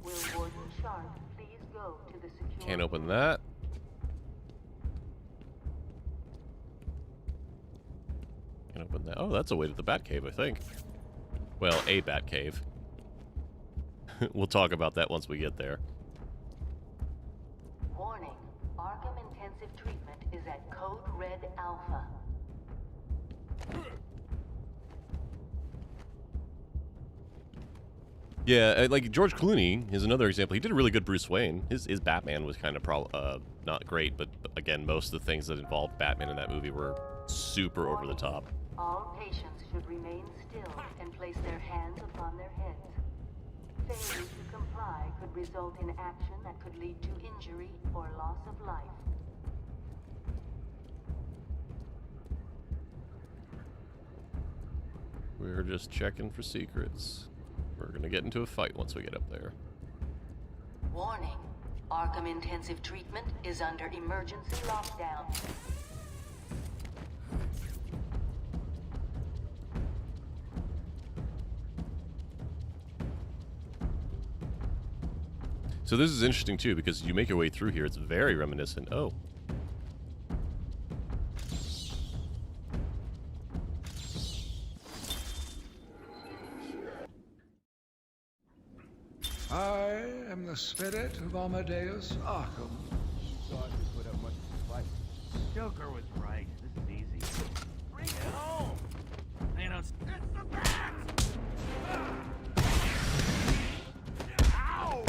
will Warden Sharp please go to the secure Can't open that. Can't open that. Oh, that's a way to the Batcave, I think. Well, a Batcave. We'll talk about that once we get there. Warning, Arkham Intensive Treatment is at Code Red Alpha. Yeah, like George Clooney is another example. He did a really good Bruce Wayne. His Batman was kind of not great, but again, most of the things that involved Batman in that movie were super over the top. All patients should remain still and place their hands upon their heads. Failure to comply could result in action that could lead to injury or loss of life. We're just checking for secrets. We're gonna get into a fight once we get up there. Warning, Arkham Intensive Treatment is under emergency lockdown. So this is interesting too, because you make your way through here, it's very reminiscent. Oh. I am the spirit of Amadeus Arkham. Thought you put up much of a fight. Joker was right. This is easy. Bring it home. Man, it's the bat. Ow!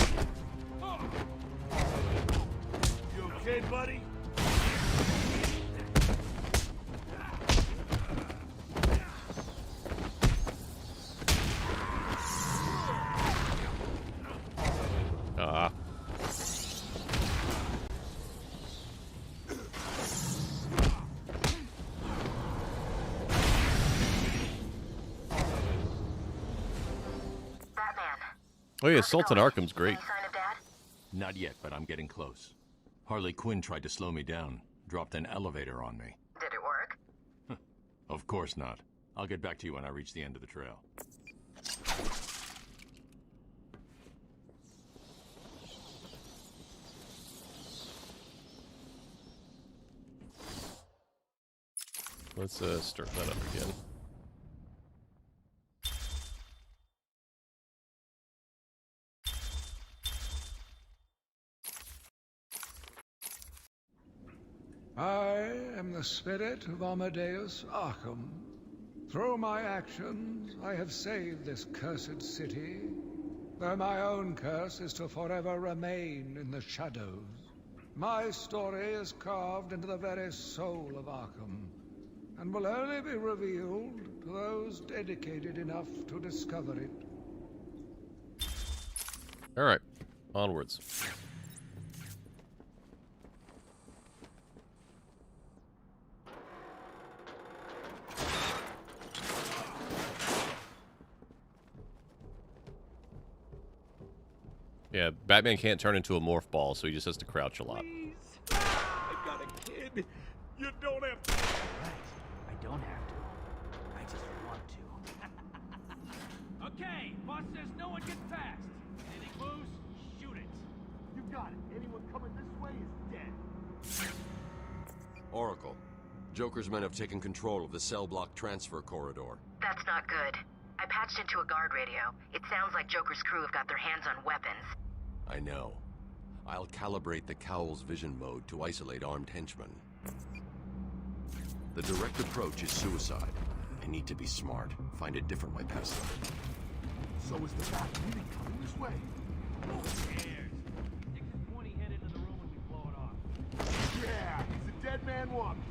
You okay, buddy? Oh yeah, Assault on Arkham's great. Not yet, but I'm getting close. Harley Quinn tried to slow me down. Dropped an elevator on me. Did it work? Of course not. I'll get back to you when I reach the end of the trail. Let's start that up again. I am the spirit of Amadeus Arkham. Through my actions, I have saved this cursed city, though my own curse is to forever remain in the shadows. My story is carved into the very soul of Arkham, and will only be revealed to those dedicated enough to discover it. Alright, onwards. Yeah, Batman can't turn into a morph ball, so he just has to crouch a lot. I've got a kid. You don't have to. Right. I don't have to. I just want to. Okay, boss says no one gets past. Anything moves, shoot it. You got it. Anyone coming this way is dead. Oracle, Joker's men have taken control of the cell block transfer corridor. That's not good. I patched into a guard radio. It sounds like Joker's crew have got their hands on weapons. I know. I'll calibrate the Cowl's vision mode to isolate armed henchmen. The direct approach is suicide. I need to be smart. Find a different way past them. So is the bat really coming this way? Who cares? Stick his pointy head into the room and we blow it off. Yeah, he's a dead man walking.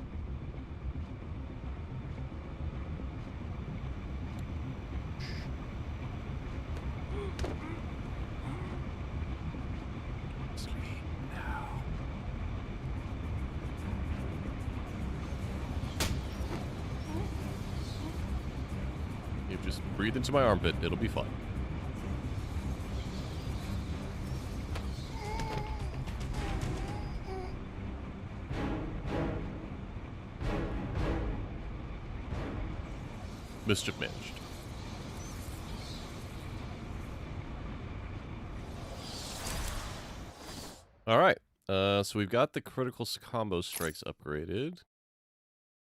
You just breathe into my armpit, it'll be fine. Mischief managed. Alright, so we've got the critical combo strikes upgraded.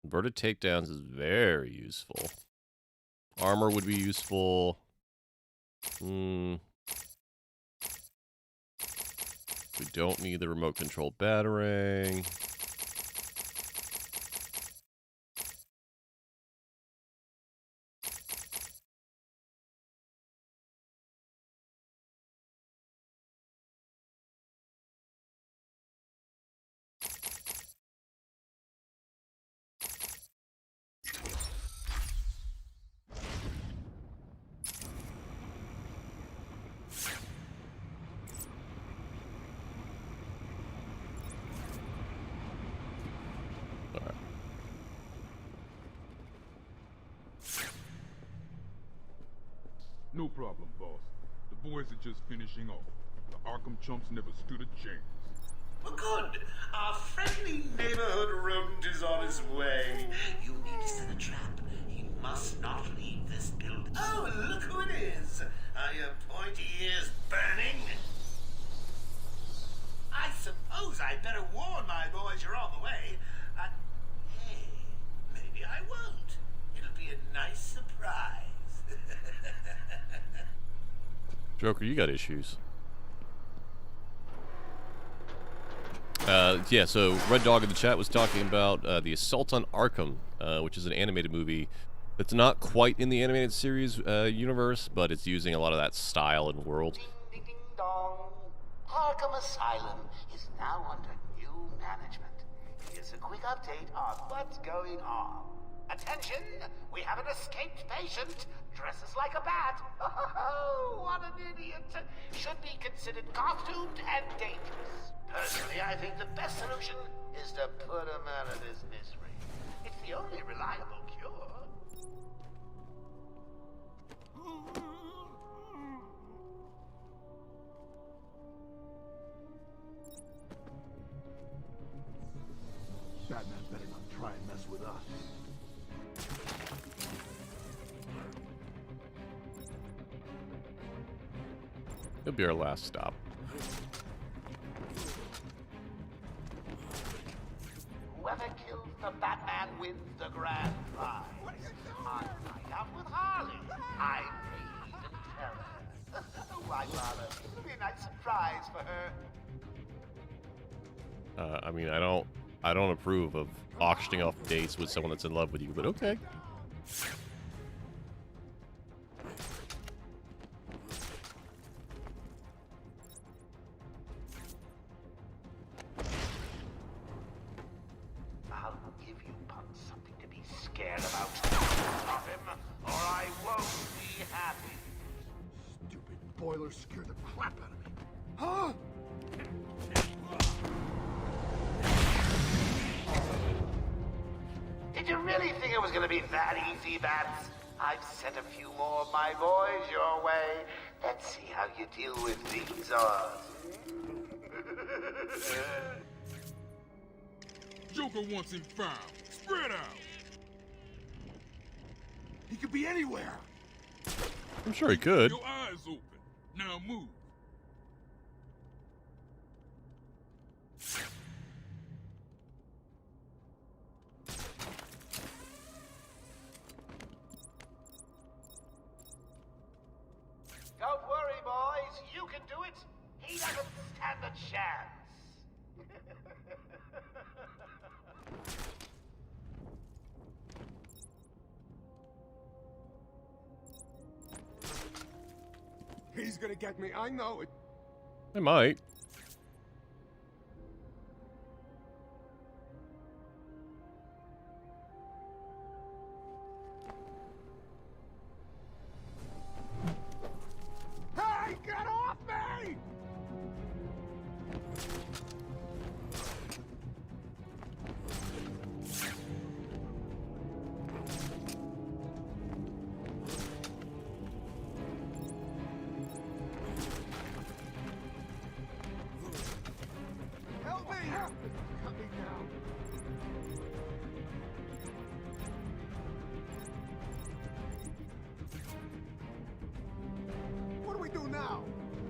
Inverted takedowns is very useful. Armor would be useful. We don't need the remote control batarang. No problem, boss. The boys are just finishing off. The Arkham chumps never stood a chance. Well, good. Our friendly neighborhood rodent is on his way. You need to set a trap. He must not leave this building. Oh, look who it is. Are your pointy ears burning? I suppose I'd better warn my boys you're on the way. Hey, maybe I won't. It'll be a nice surprise. Joker, you got issues. Yeah, so Red Dog in the chat was talking about the Assault on Arkham, which is an animated movie that's not quite in the animated series universe, but it's using a lot of that style and world. Ding, ding, dong. Arkham Asylum is now under new management. Here's a quick update on what's going on. Attention! We have an escaped patient. Dresses like a bat. Oh, what an idiot. Should be considered costumed and dangerous. Personally, I think the best solution is to put him out of his misery. It's the only reliable cure. Better not try and mess with us. It'll be our last stop. Whoever kills the Batman wins the grand prize. On night out with Harley. I paid and tell her. Why bother? It'll be a nice surprise for her. I mean, I don't approve of auctioning off dates with someone that's in love with you, but okay. I'll give you punks something to be scared about. Stop him, or I won't be happy. Stupid boiler scared the crap out of me. Huh? Did you really think it was gonna be that easy, Bats? I've sent a few more of my boys your way. Let's see how you deal with these odds. Joker wants him found. Spread out. He could be anywhere. I'm sure he could. Your eyes open. Now move. Don't worry, boys. You can do it. He doesn't stand a chance. He's gonna get me, I know it. I might. Hey, get off me! Help me! Cut me down. What do we do now?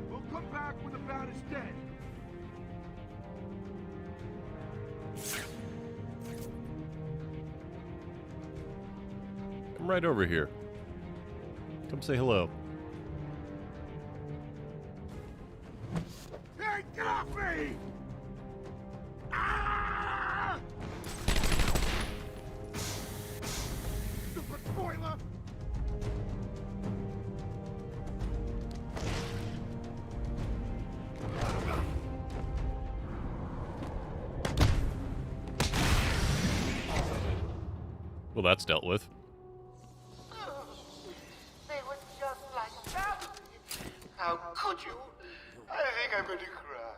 We'll come back when the bat is dead. Come right over here. Come say hello. Hey, get off me! Ah! Stupid spoiler! Well, that's dealt with. They were just like family. How could you? I think I'm going to cry.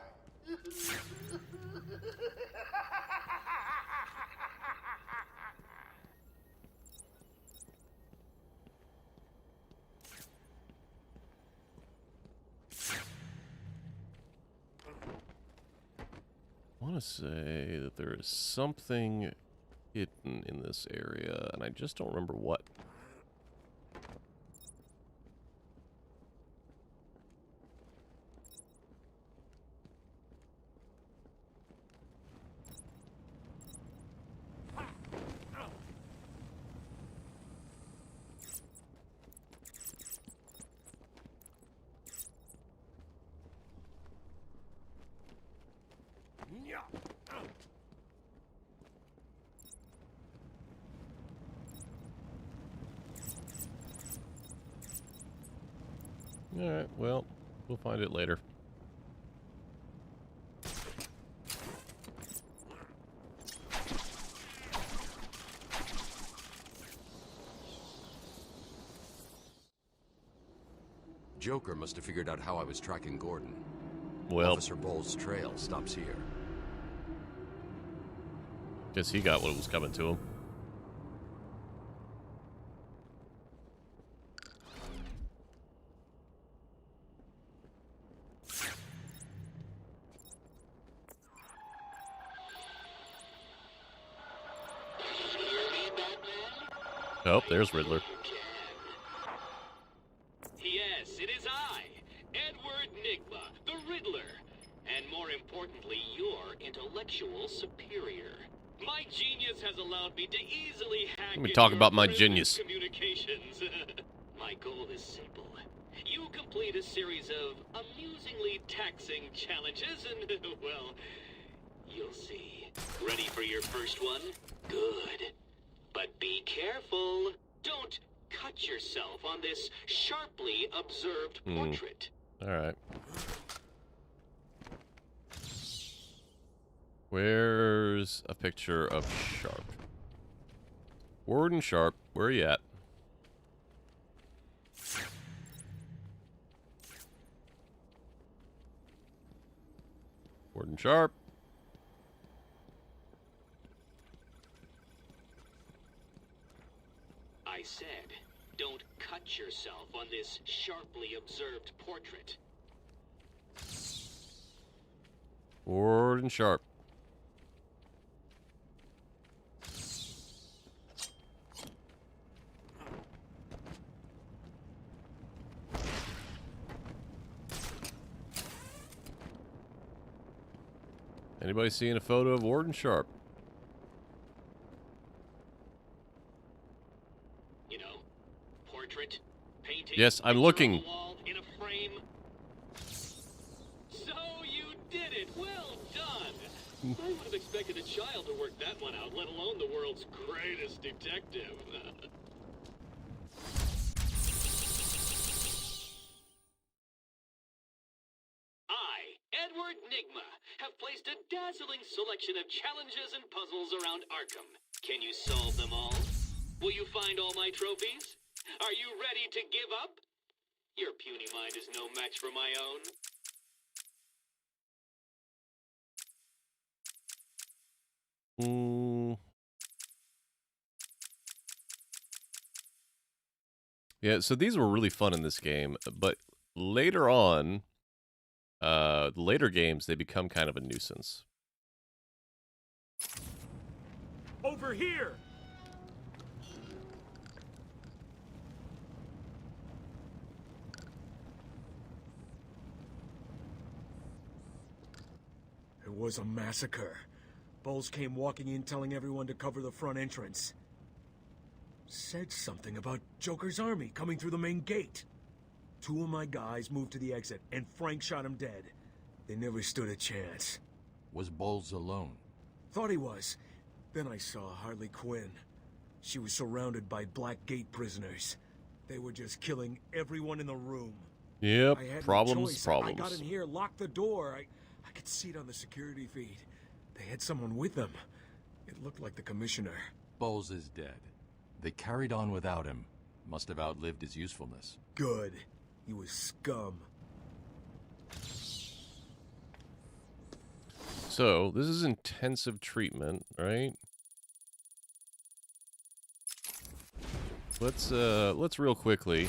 I want to say that there is something hidden in this area, and I just don't remember what. Alright, well, we'll find it later. Joker must have figured out how I was tracking Gordon. Well, Officer Bull's trail stops here. Guess he got what was coming to him. Oh, there's Riddler. Yes, it is I, Edward Nigma, the Riddler, and more importantly, your intellectual superior. My genius has allowed me to easily hack Let me into talk your about my prison's genius. communications. My goal is simple. You complete a series of amusingly taxing challenges, and, well, you'll see. Ready for your first one? Good. But be careful. Don't cut yourself on this sharply observed portrait. Alright. Where's a picture of Sharp? Warden Sharp, where are you at? Warden Sharp. I said, don't cut yourself on this sharply observed portrait. Warden Sharp. Anybody seeing a photo of Warden Sharp? You know, portrait, painting. Yes, I'm looking. On the wall, in a frame. So you did it. Well done. I would have expected a child to work that one out, let alone the world's greatest detective. I, Edward Nigma, have placed a dazzling selection of challenges and puzzles around Arkham. Can you solve them all? Will you find all my trophies? Are you ready to give up? Your puny mind is no match for my own. Yeah, so these were really fun in this game, but later on, later games, they become kind of a nuisance. Over here! It was a massacre. Bowles came walking in telling everyone to cover the front entrance. Said something about Joker's army coming through the main gate. 2 of my guys moved to the exit, and Frank shot him dead. They never stood a chance. Was Bowles alone? Thought he was. Then I saw Harley Quinn. She was surrounded by Black Gate prisoners. They were just killing everyone in the room. Yep, I had problems, no choice. problems. I got in here, locked the door. I could see it on the security feed. They had someone with them. It looked like the commissioner. Bowles is dead. They carried on without him. Must have outlived his usefulness. Good. He was scum. So, this is intensive treatment, right? Let's real quickly.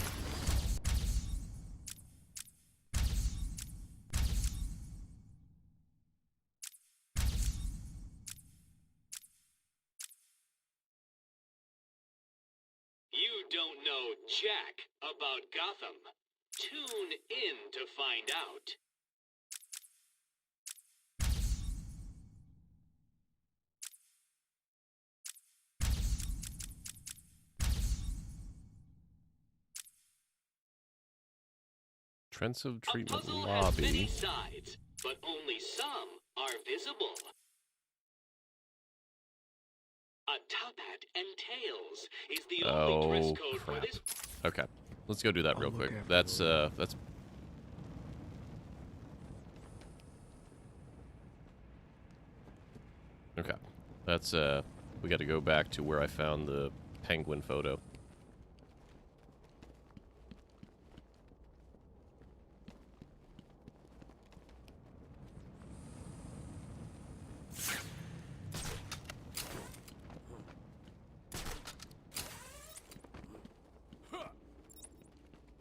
You don't know jack about Gotham. Tune in to find out. Intensive treatment A puzzle has many lobby. sides, but only some are visible. A top hat and tails is the only dress code for this. Okay, let's go do that real quick. That's okay. That's we got to go back to where I found the penguin photo.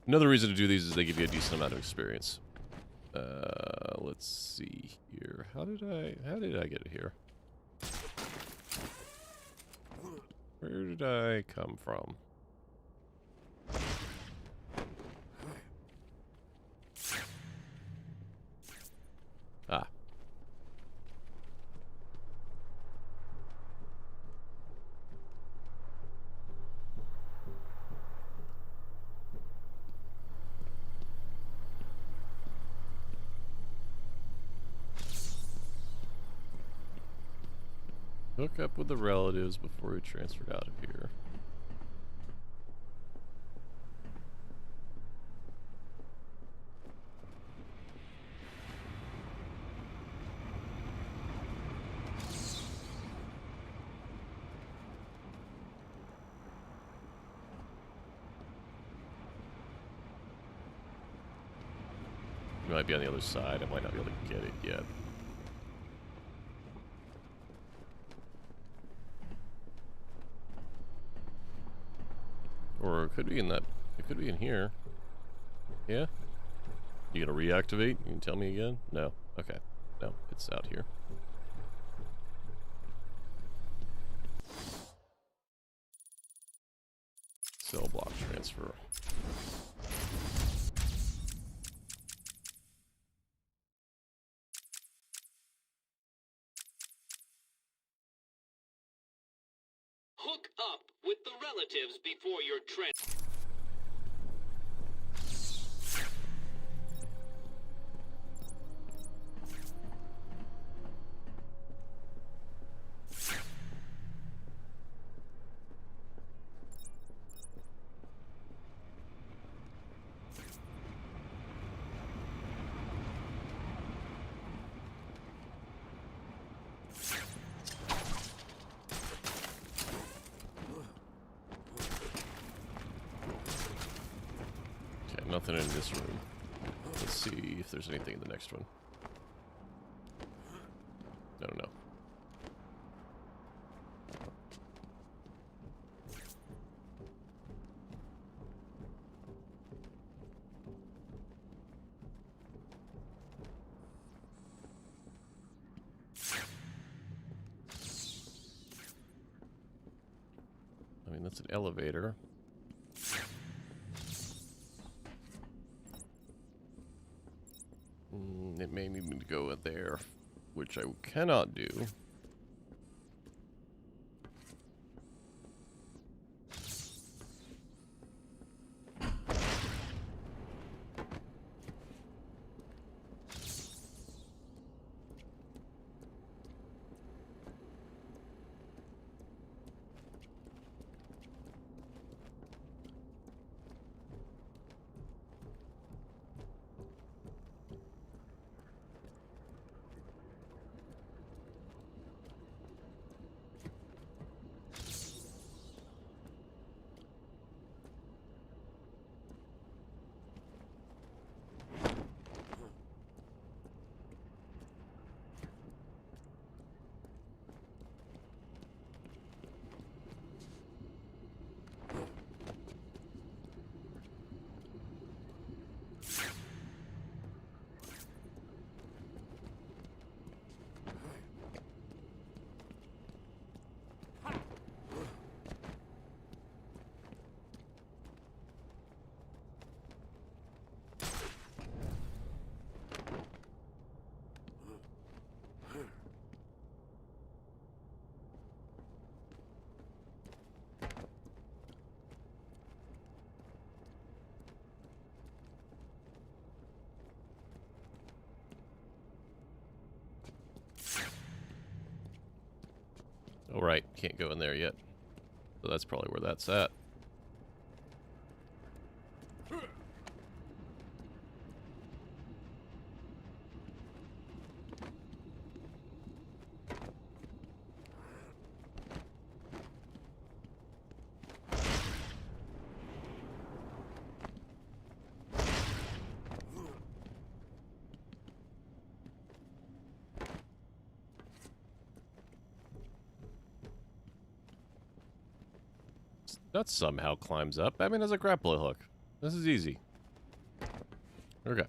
Another reason to do these is they give you a decent amount of experience. Let's see here. How did I get it here? Where did I come from? Hook up with the relatives before we transferred out of here. It might be on the other side. I might not be able to get it yet. Or it could be in that. It could be in here. Yeah? You gonna reactivate? You can tell me again? No. Okay. No, it's out here. Cell block transfer. Hook up with the relatives before your trend. Nothing in this room. Let's see if there's anything in the next one. I don't know. I mean, that's an elevator. It may need me to go in there, which I cannot do. Oh, right. Can't go in there yet. So that's probably where that's at. That somehow climbs up. I mean, there's a grappling hook. This is easy. Okay.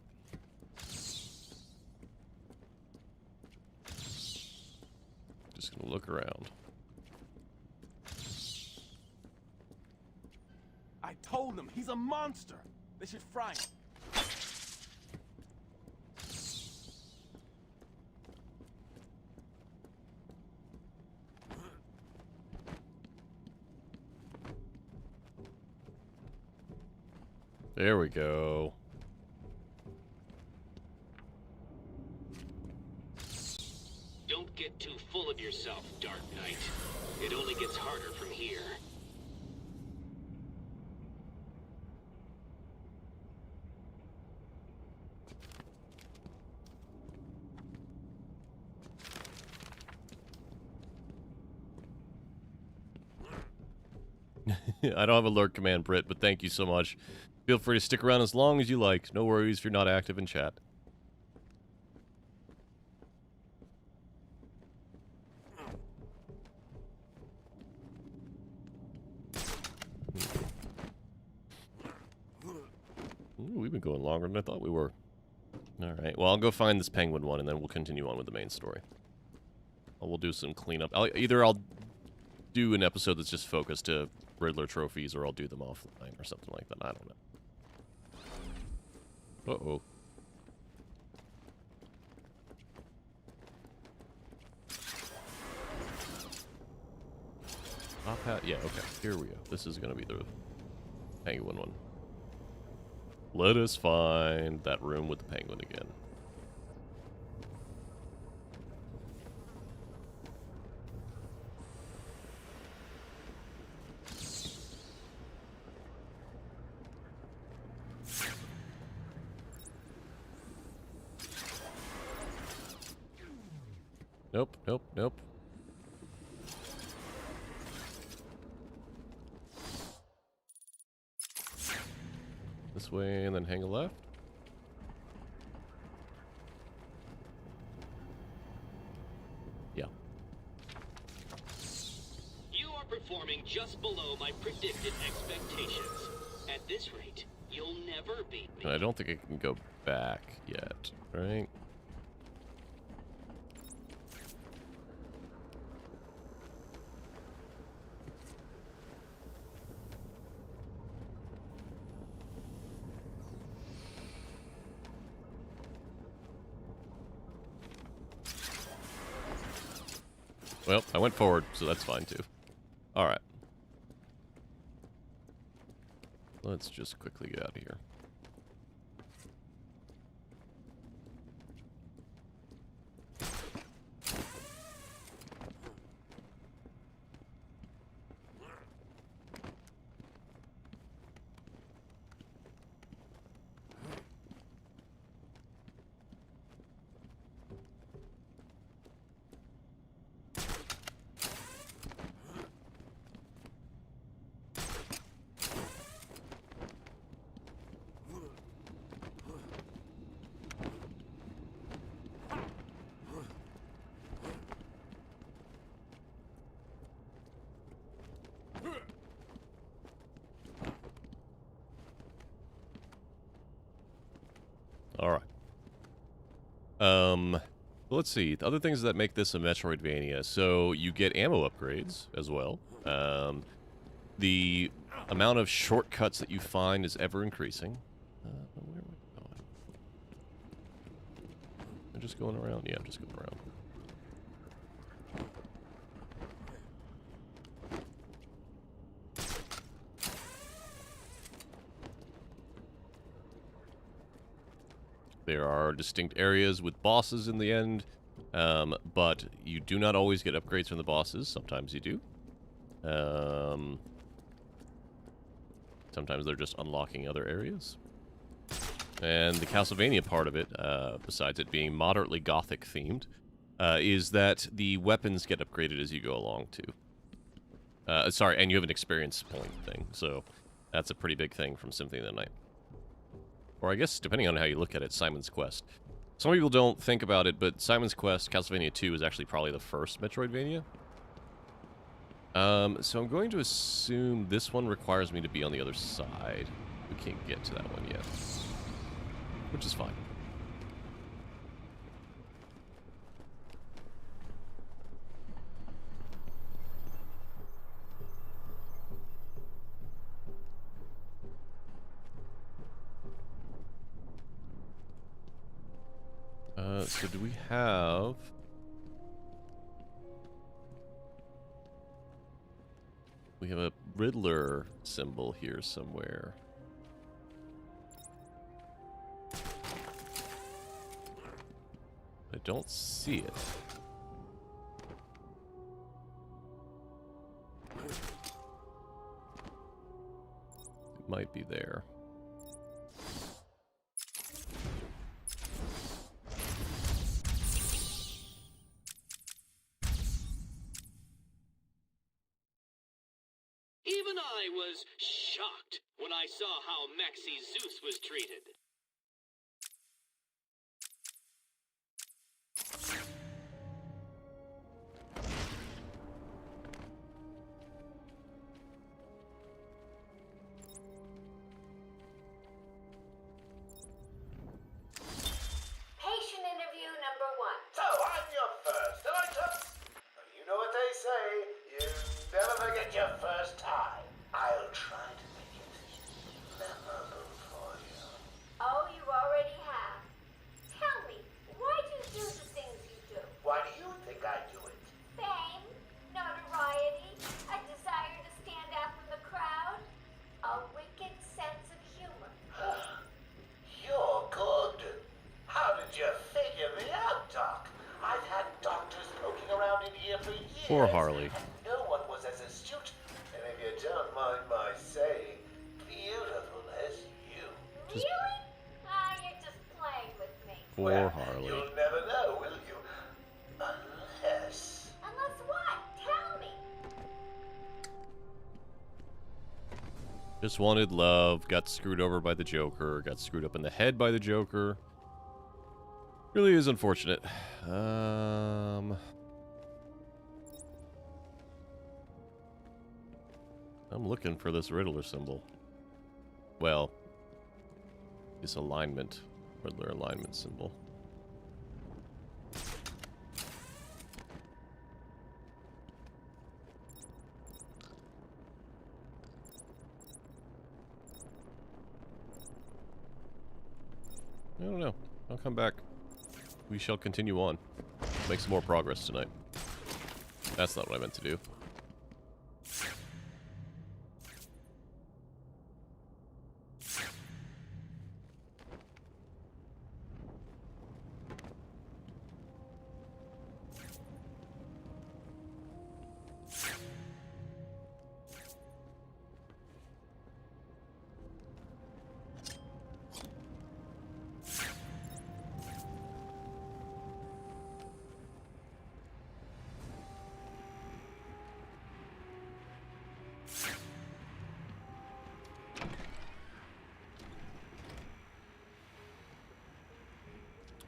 Just gonna look around. I told them he's a monster. They should fry him. There we go. Don't get Too full of yourself, Dark Knight. It only gets harder from here. I don't have a lurk command, Britt, but thank you so much. Feel free to stick around as long as you like. No worries if you're not active in chat. Ooh, we've been going longer than I thought we were. Alright, well, I'll go find this penguin one, and then we'll continue on with the main story. We'll do some cleanup. Either I'll do an episode that's just focused to Riddler trophies, or I'll do them offline or something like that. I don't know. Uh-oh. Yeah, okay. Here we go. This is going to be the penguin one. Let us find that room with the penguin again. Nope, nope, nope. This way, and then hang a left. Yeah. You are performing just below my predicted expectations. At this rate, you'll never beat me. I don't think I can go back yet, right? Well, I went forward, so that's fine too. Alright. Let's just quickly get out of here. Alright. Let's see. The other things that make this a Metroidvania. So, you get ammo upgrades as well. The amount of shortcuts that you find is ever increasing. Where am I going? I'm just going around? Yeah, I'm just going around. There are distinct areas with bosses in the end, but you do not always get upgrades from the bosses. Sometimes you do. Sometimes they're just unlocking other areas. And the Castlevania part of it, besides it being moderately gothic themed, is that the weapons get upgraded as you go along too. Sorry, and you have an experience point thing, so that's a pretty big thing from Symphony of the Night. Or I guess, depending on how you look at it, Simon's Quest. Some people don't think about it, but Simon's Quest, Castlevania 2, is actually probably the first Metroidvania. So I'm going to assume this one requires me to be on the other side. We can't get to that one yet. Which is fine. So do we have... We have a Riddler symbol here somewhere. I don't see it. might be there. Even I was shocked when I saw how Maxie Zeus was treated. Patient interview number 1. So, I'm your first, and I just... You know what they say, you never forget your first time. I'll try to make it memorable for you. Oh, you already have. Tell me, why do you do the things you do? Why do you think I do it? Fame, notoriety, a desire to stand out from the crowd, a wicked sense of humor. You're good. How did you figure me out, Doc? I've had doctors poking around in here for years. Poor Harley. No one was as astute, and if you don't mind my saying, beautiful as you. Really? You're just playing with me. Poor Harley. You'll never know, will you? Unless... Unless what? Tell me. Just wanted love, got screwed over by the Joker, got screwed up in the head by the Joker. Really is unfortunate. I'm looking for this Riddler symbol. Well, this alignment, Riddler alignment symbol. I don't know. I'll come back. We shall continue on. Make some more progress tonight. That's not what I meant to do.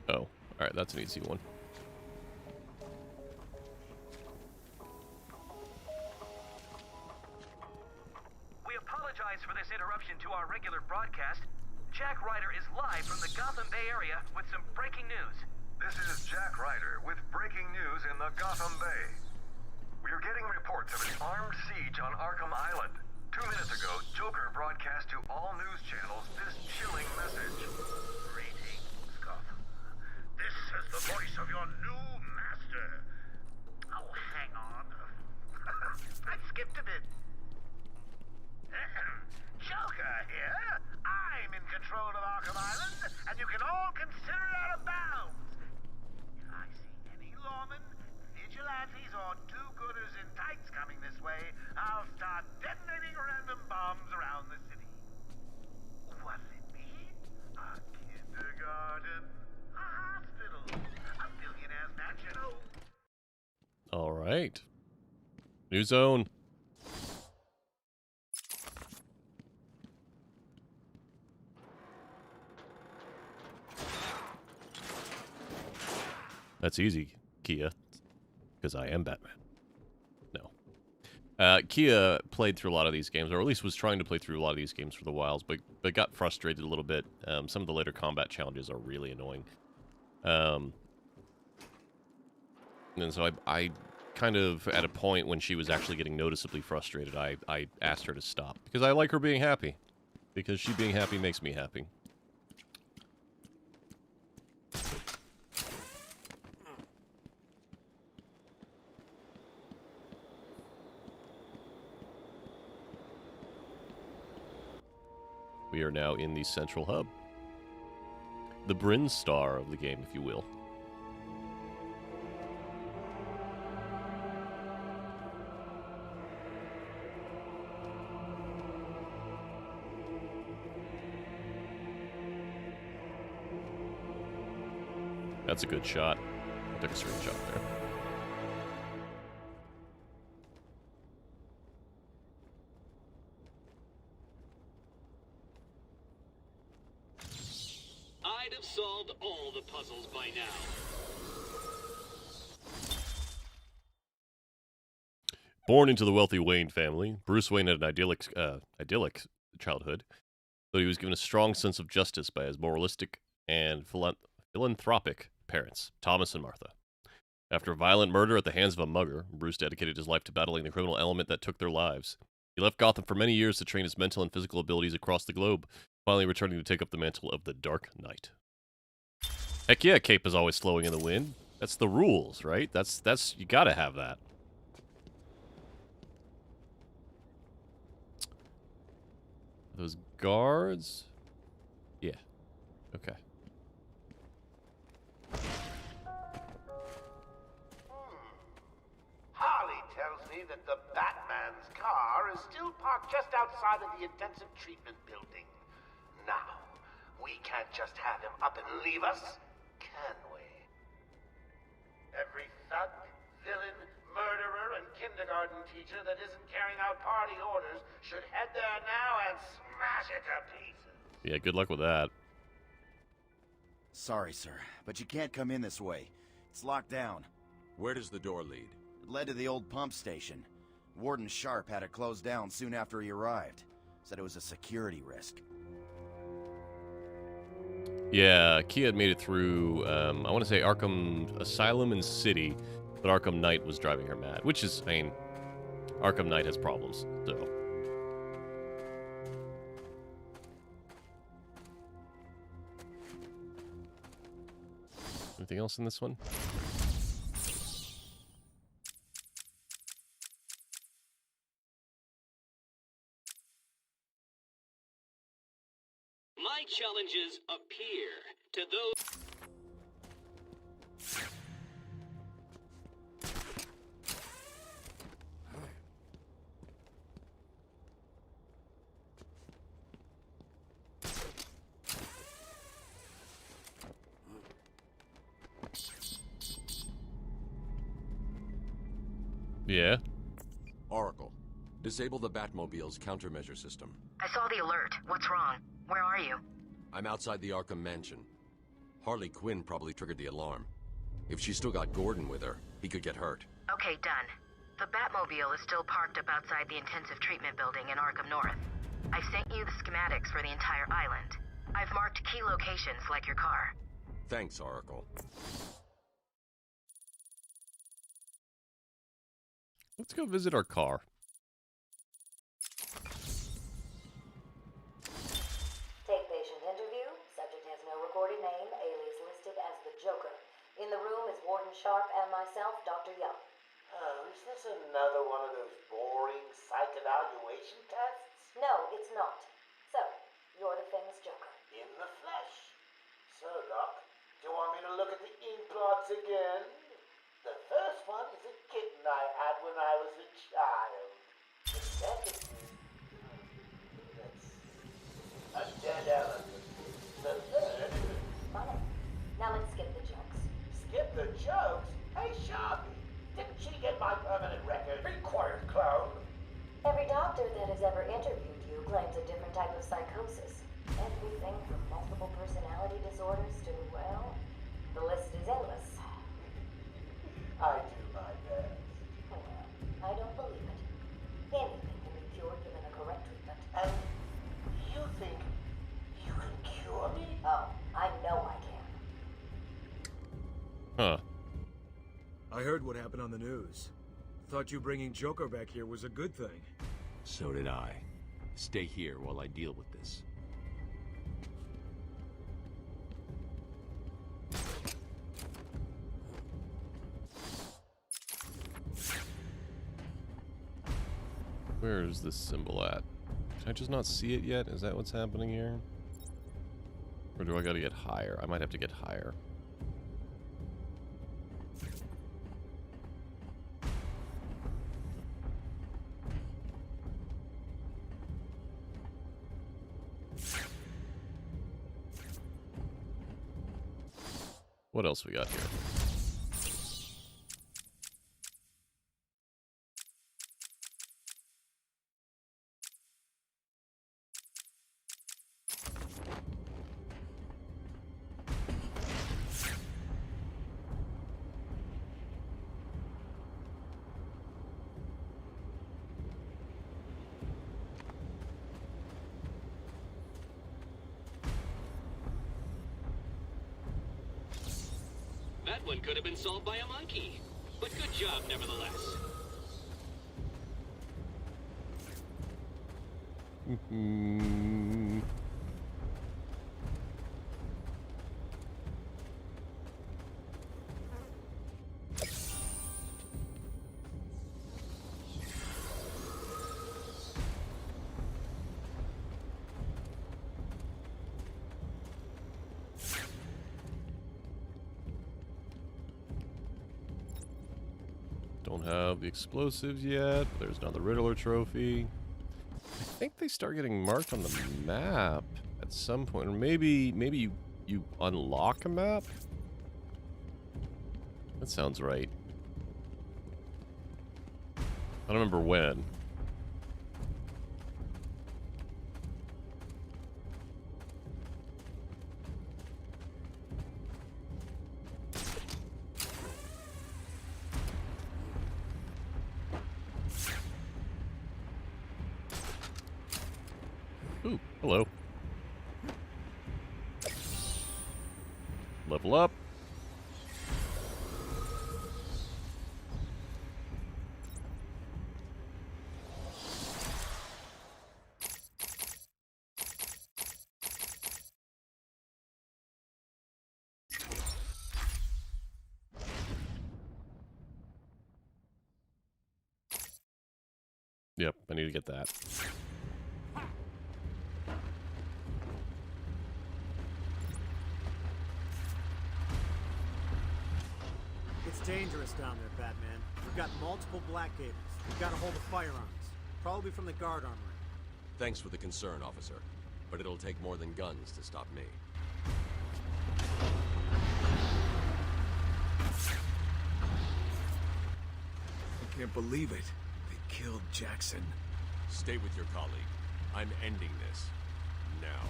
Oh, alright, that's an easy one. We apologize for this interruption to our regular broadcast. Jack Ryder is live from the Gotham Bay area with some breaking news. This is Jack Ryder with breaking news in the Gotham Bay. We are getting reports of an armed siege on Arkham Island. 2 minutes ago, Joker broadcast to all news channels this chilling message. Greetings, Gotham. This is the voice of your new master. Oh, hang on. I skipped a bit. Joker here. I'm in control of Arkham Island, and you can all consider it out of bounds. If I see any lawmen, vigilantes, or do-gooders in tights coming this way, I'll start detonating random bombs around the city. Was it me? A kindergarten? A hospital? A billionaire's mansion? Oh. Alright. New zone. That's easy, Kia. Because I am Batman. No. Kia played through a lot of these games, or at least was trying to play through a lot of these games for the whiles, but got frustrated a little bit. Some of the later combat challenges are really annoying. And so I kind of, at a point when she was actually getting noticeably frustrated, I asked her to stop. Because I like her being happy. Because she being happy makes me happy. We are now in the central hub. The Bryn Star of the game, if you will. That's a good shot. I took a screenshot there. I'd have solved all the puzzles by now. Born into the wealthy Wayne family, Bruce Wayne had an idyllic childhood, though he was given a strong sense of justice by his moralistic and philanthropic parents, Thomas and Martha. After a violent murder at the hands of a mugger, Bruce dedicated his life to battling the criminal element that took their lives. He left Gotham for many years to train his mental and physical abilities across the globe, finally returning to take up the mantle of the Dark Knight. Heck yeah, cape is always flowing in the wind. That's the rules, right? That's you gotta have that. Those guards? Yeah. Okay. Harley tells me that the Batman's car is still parked just outside of the intensive treatment building. Now, we can't just have him up and leave us, can we? Every thug, villain, murderer, and kindergarten teacher that isn't carrying out party orders should head there now and smash it to pieces. Yeah, good luck with that. Sorry, sir, but you can't come in this way. It's locked down. Where does the door lead? It led to the old pump station. Warden Sharp had it closed down soon after he arrived. Said it was a security risk. Yeah, Kia had made it through, I want to say Arkham Asylum and City, but Arkham Knight was driving her mad. Which is, I mean, Arkham Knight has problems, so. Anything else in this one? My challenges appear to those... Yeah? Oracle, disable the Batmobile's countermeasure system. I saw the alert. What's wrong? Where are you? I'm outside the Arkham Mansion. Harley Quinn probably triggered the alarm. If she's still got Gordon with her, he could get hurt. Okay, done. The Batmobile is still parked up outside the intensive treatment building in Arkham North. I've sent you the schematics for the entire island. I've marked key locations like your car. Thanks, Oracle. Let's go visit our car. Take patient interview. Subject has no recorded name. Alias listed as the Joker. In the room is Warden Sharp and myself, Dr. Young. Oh, is this another one of those boring psych evaluation tests? No, it's not. So, you're the famous Joker. In the flesh. So, Doc, do you want me to look at the ink blots again? The first one is a kitten I had when I was a child. The second is a dead elephant. The third is Funny. Now let's skip the jokes. skip the jokes. Hey, Sharpie, didn't she get my permanent record? Be quiet, clown. Every doctor that has ever interviewed you claims a different type of psychosis. Everything from multiple personality disorders to, well, the list is endless. I do my best. Well, I don't believe it. Anything can be cured given the correct treatment. And you think you can cure me? Oh, I know I can. Huh. I heard what happened on the news. Thought you bringing Joker back here was a good thing. So did I. Stay here while I deal with this. Where is this symbol at? Can I just not see it yet? Is that what's happening here? Or do I gotta get higher? I might have to get higher. What else we got here? That one could have been solved by a monkey. But good job, nevertheless. Don't have the explosives yet. But there's another Riddler trophy. I think they start getting marked on the map at some point, or maybe you unlock a map. That sounds right. I don't remember when. Ooh, hello. Level up. Yep, I need to get that. It's dangerous down there, Batman. We've got multiple black gables. We've got to hold the firearms. Probably from the guard armory. Thanks for the concern, officer. But it'll take more than guns to stop me. I can't believe it. They killed Jackson. Stay with your colleague. I'm ending this. Now.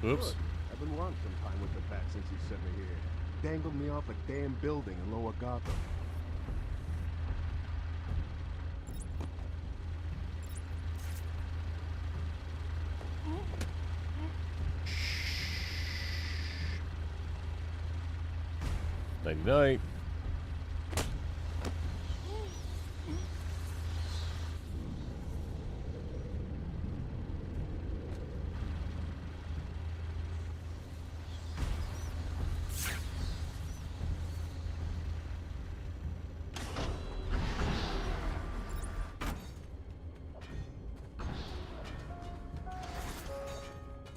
Oops. Good. I've been wanting some time with the bat since you sent me here. Dangled me off a damn building in Lower Gotham. Night night.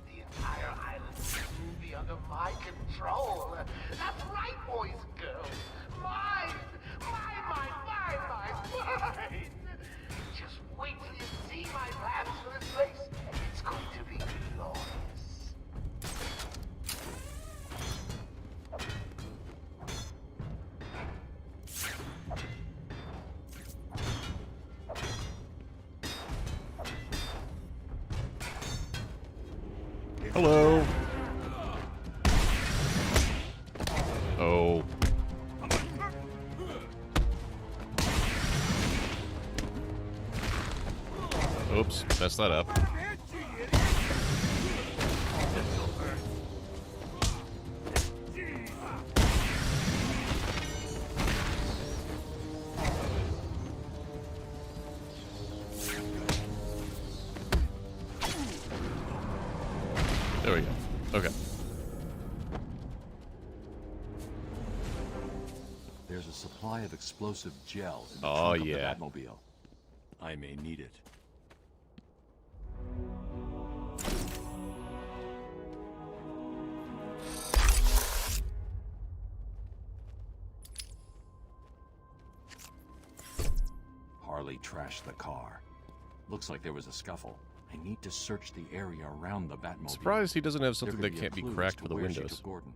The entire island will be under my control. That's right, boys and girls. Mine! Mine! Just wait till you see my plans for this place. It's going to be glorious. Hello. Oh. Oops, messed that up. There we go. Okay. There's a supply of explosive gel in the Oh, trunk yeah. of the Batmobile. I may need it. Harley trashed the car. Looks like there was a scuffle. I need to search the area around the Batmobile. Surprised he doesn't have There something could that be a can't be clue as cracked to for the where she windows. took Gordon.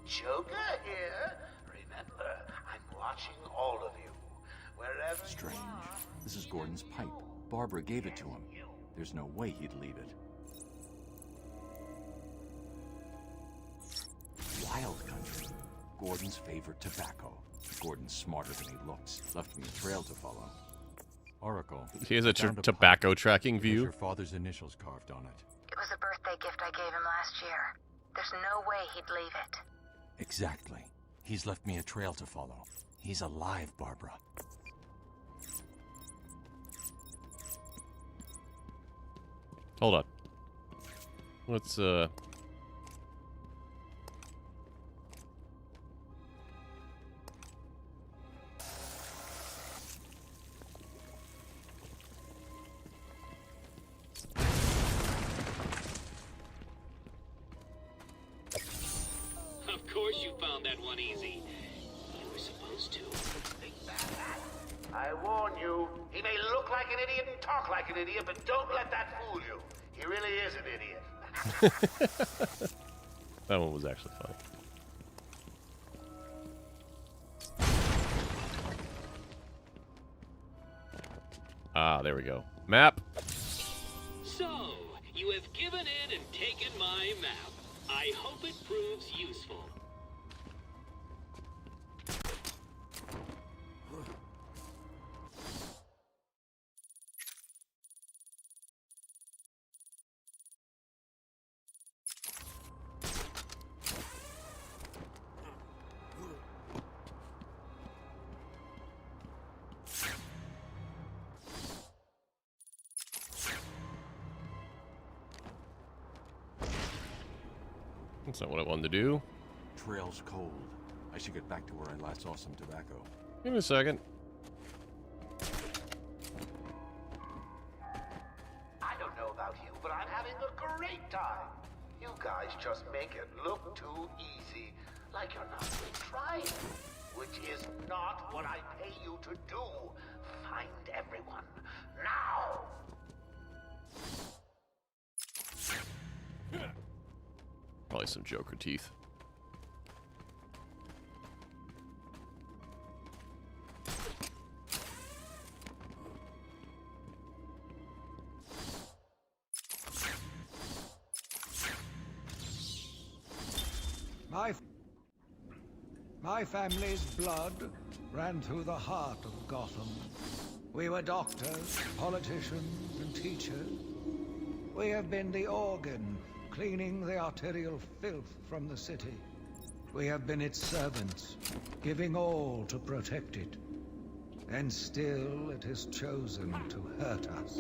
Joker here? Remember, I'm watching all of you. Wherever Strange. This is Gordon's pipe. Barbara gave it to him. There's no way he'd leave it. Wild country. Gordon's favorite tobacco. Gordon's smarter than he looks. Left me a trail to follow. Oracle. He has a found tobacco pipe. tracking It has view. your father's initials carved on it. It was a birthday gift I gave him last year. There's no way he'd leave it. Exactly. He's left me a trail to follow. He's alive, Barbara. Hold on. Let's Of course you found that one easy. You were supposed to. I warn you, he may look like an idiot and talk like an idiot, but don't let that fool you. He really is an idiot. that one was actually funny. Ah, there we go. Map. So, you have given in and taken my map. I hope it proves useful. That's not what I wanted to do. Trail's cold. I should get back to where I last saw some tobacco. Give me a second. I don't know about you, but I'm having a great time. You guys just make it look too easy, like you're not really trying, which is not what I pay you to do. Find everyone, now! Probably some Joker teeth. My family's blood ran through the heart of Gotham. We were doctors, politicians, and teachers. We have been the organ, cleaning the arterial filth from the city. We have been its servants, giving all to protect it. And still it has chosen to hurt us.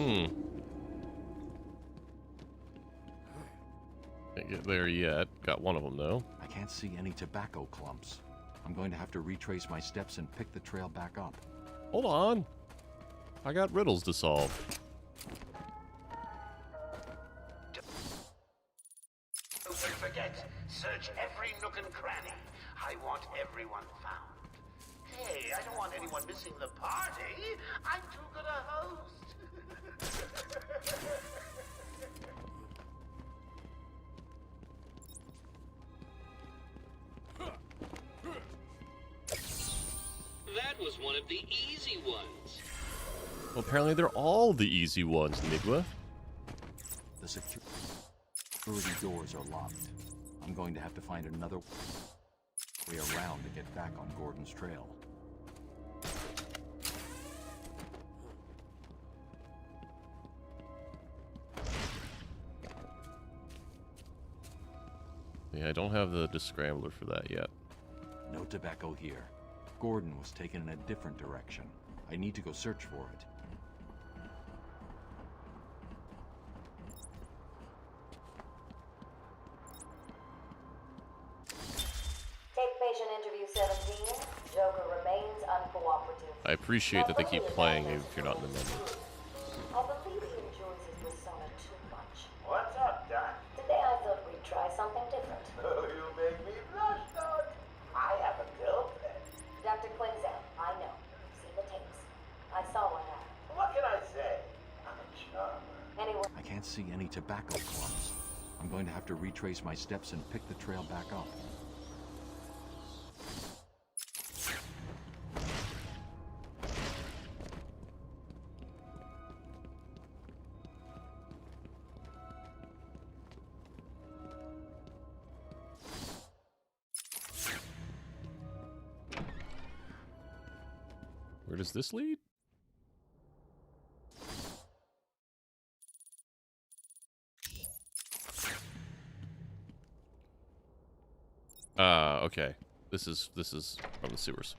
Can't get there yet. Got one of them, though. I can't see any tobacco clumps. I'm going to have to retrace my steps and pick the trail back up. Hold on. I got riddles to solve. Don't forget, search every nook and cranny. I want everyone found. Hey, I don't want anyone missing the party. I'm too good a host. That was one of the easy ones. Well, apparently they're all the easy ones, Nigma. The security doors are locked. I'm going to have to find another way around to get back on Gordon's trail. Yeah, I don't have the descrambler for that yet. No tobacco here. Gordon was taken in a different direction. I need to go search for it. Take patient interview 17. Joker remains uncooperative. I appreciate that they keep playing if you're not in the menu. I believe he enjoys his persona too much. What's up, Doc? Today I thought we'd try something different. Oh, you make me blush, Doc. I have a girlfriend. Dr. Quinn's can't see any tobacco clumps. I'm going to have to retrace my steps and pick the trail back up. Where does this lead? Okay. This is from the sewers.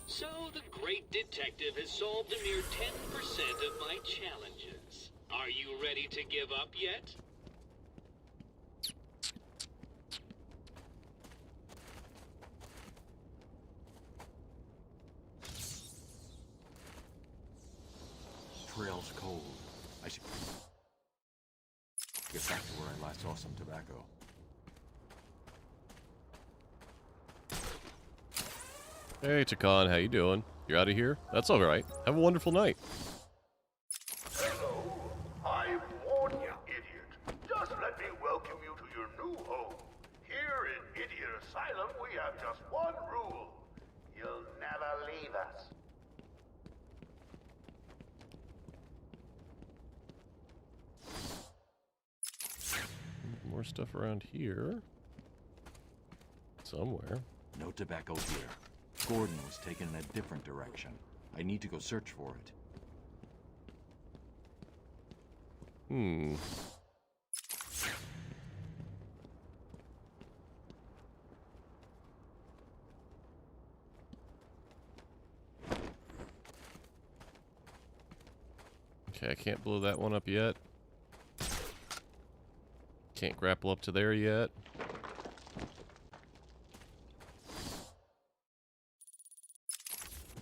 So the great detective has solved a mere 10% of my challenges. Are you ready to give up yet? Trail's cold. I should get back to where I last saw some tobacco. Hey, Takan, how you doing? You're out of here? That's all right. Have a wonderful night. Hello. I warned you, idiot. Just let me welcome you to your new home. Here in Idiot Asylum, we have just one rule. You'll never leave us. More stuff around here. Somewhere. No tobacco here. Gordon was taken in a different direction. I need to go search for it. Hmm. Okay, I can't blow that one up yet. Can't grapple up to there yet.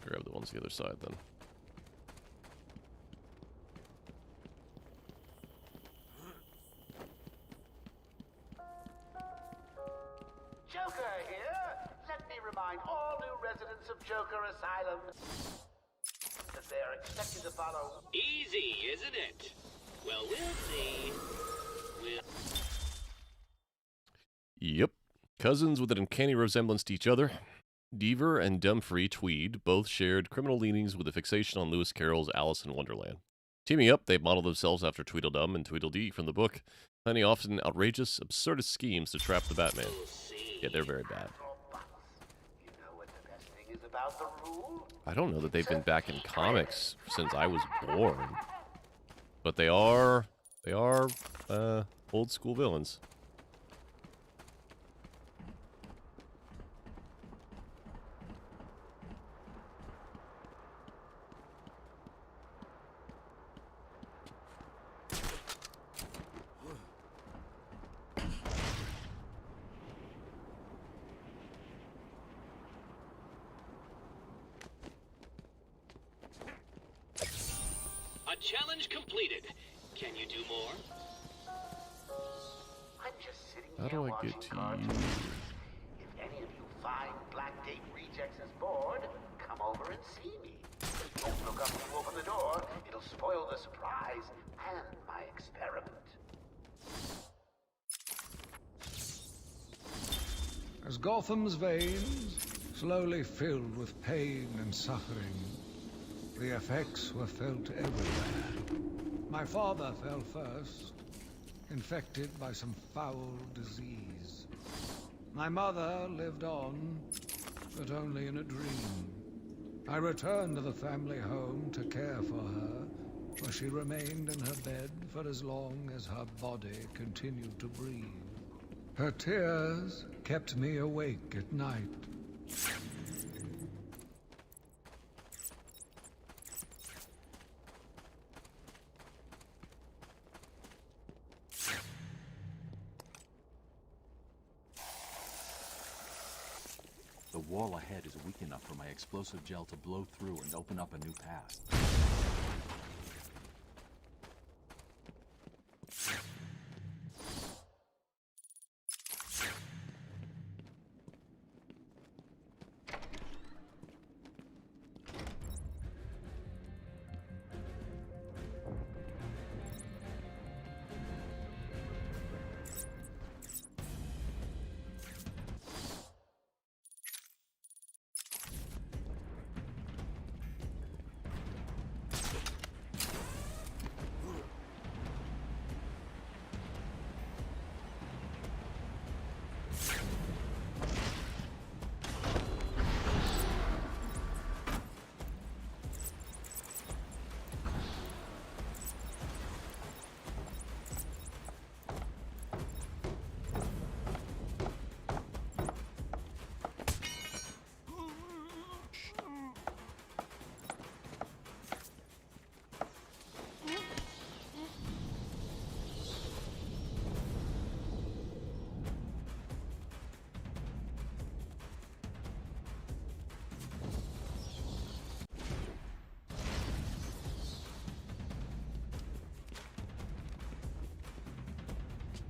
Grab the ones the other side then. Joker here. Let me remind all new residents of Joker Asylum that they are expected to follow. Easy, isn't it? Well, we'll see. Yep. Cousins with an uncanny resemblance to each other. Deaver and Dumfrey Tweed both shared criminal leanings with a fixation on Lewis Carroll's Alice in Wonderland. Teaming up, they modeled themselves after Tweedledum and Tweedledee from the book, planning often outrageous, absurdist schemes to trap the Batman. Yeah, they're very bad. You know what the best thing is about the rule? I don't know that they've been back in comics since I was born. But they are old school villains. Challenge completed. Can you do more? I'm just sitting How here do I watching get to cartoons. you? If any of you fine Blackgate rejects is bored, come over and see me. Don't look up when you open the door. It'll spoil the surprise and my experiment. As Gotham's veins slowly filled with pain and suffering, the effects were felt everywhere. My father fell first, infected by some foul disease. My mother lived on, but only in a dream. I returned to the family home to care for her, where she remained in her bed for as long as her body continued to breathe. Her tears kept me awake at night. The wall ahead is weak enough for my explosive gel to blow through and open up a new path.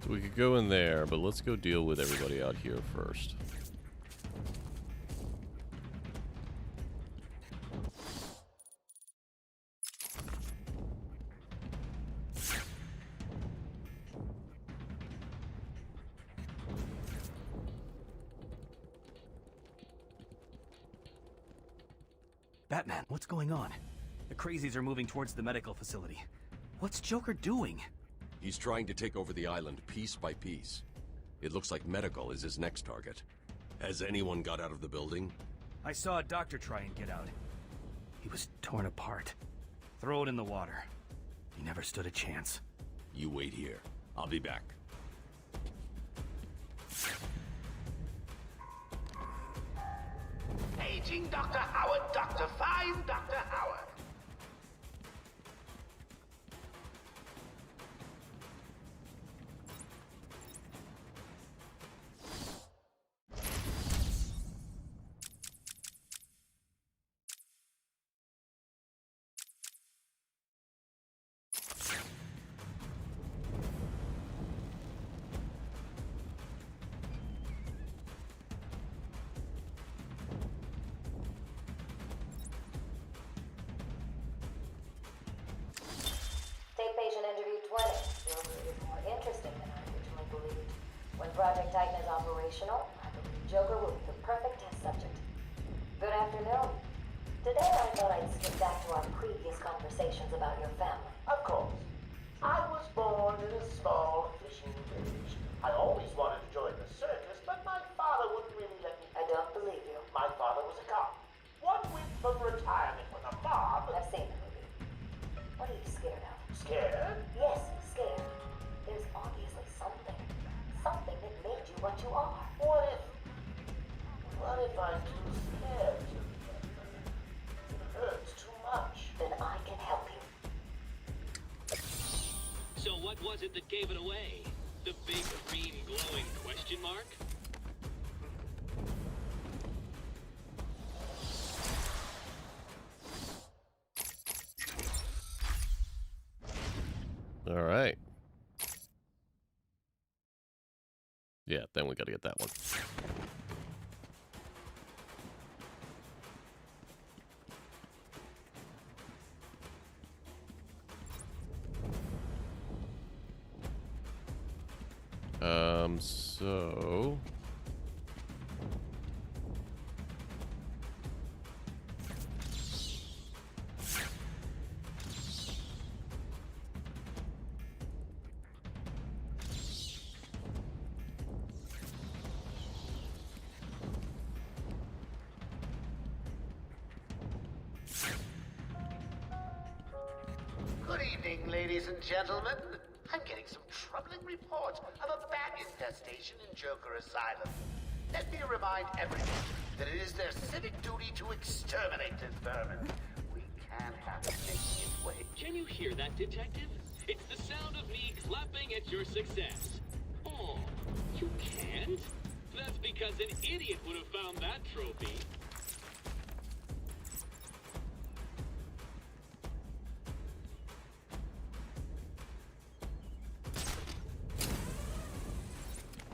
So we could go in there, but let's go deal with everybody out here first. Batman, what's going on? The crazies are moving towards the medical facility. What's Joker doing? He's trying to take over the island piece by piece. It looks like medical is his next target. Has anyone got out of the building? I saw a doctor try and get out. He was torn apart. Throw it in the water. He never stood a chance. You wait here. I'll be back. Paging Dr. Howard, Dr. Fine Dr. Howard. Take patient interview 20. Joker is more interesting than I originally believed. When Project Titan is operational, I believe Joker will be the perfect test subject. Good afternoon. Today I thought I'd skip back to our previous conversations about your family. Of course. I was born in a small fishing village. I always wanted to join the circus, but my father wouldn't really let me. I don't believe you. My father was a cop. 1 week from retirement with a mob. I've seen the movie. What are you scared of? Scared? Yes, scared. There's obviously something. Something that made you what you are. What if I'm too scared to? It hurts too much. Then I can help you. So what was it that gave it away? The big green glowing question mark? All right. Yeah, then we got to get that one. So... Good evening, ladies and gentlemen. I'm getting some troubling reports of a bat infestation in Joker Asylum. Let me remind everyone that it is their civic duty to exterminate this vermin. We can't have it making its way. Can you hear that, Detective? It's the sound of me clapping at your success. Oh, you can't? That's because an idiot would have found that trophy.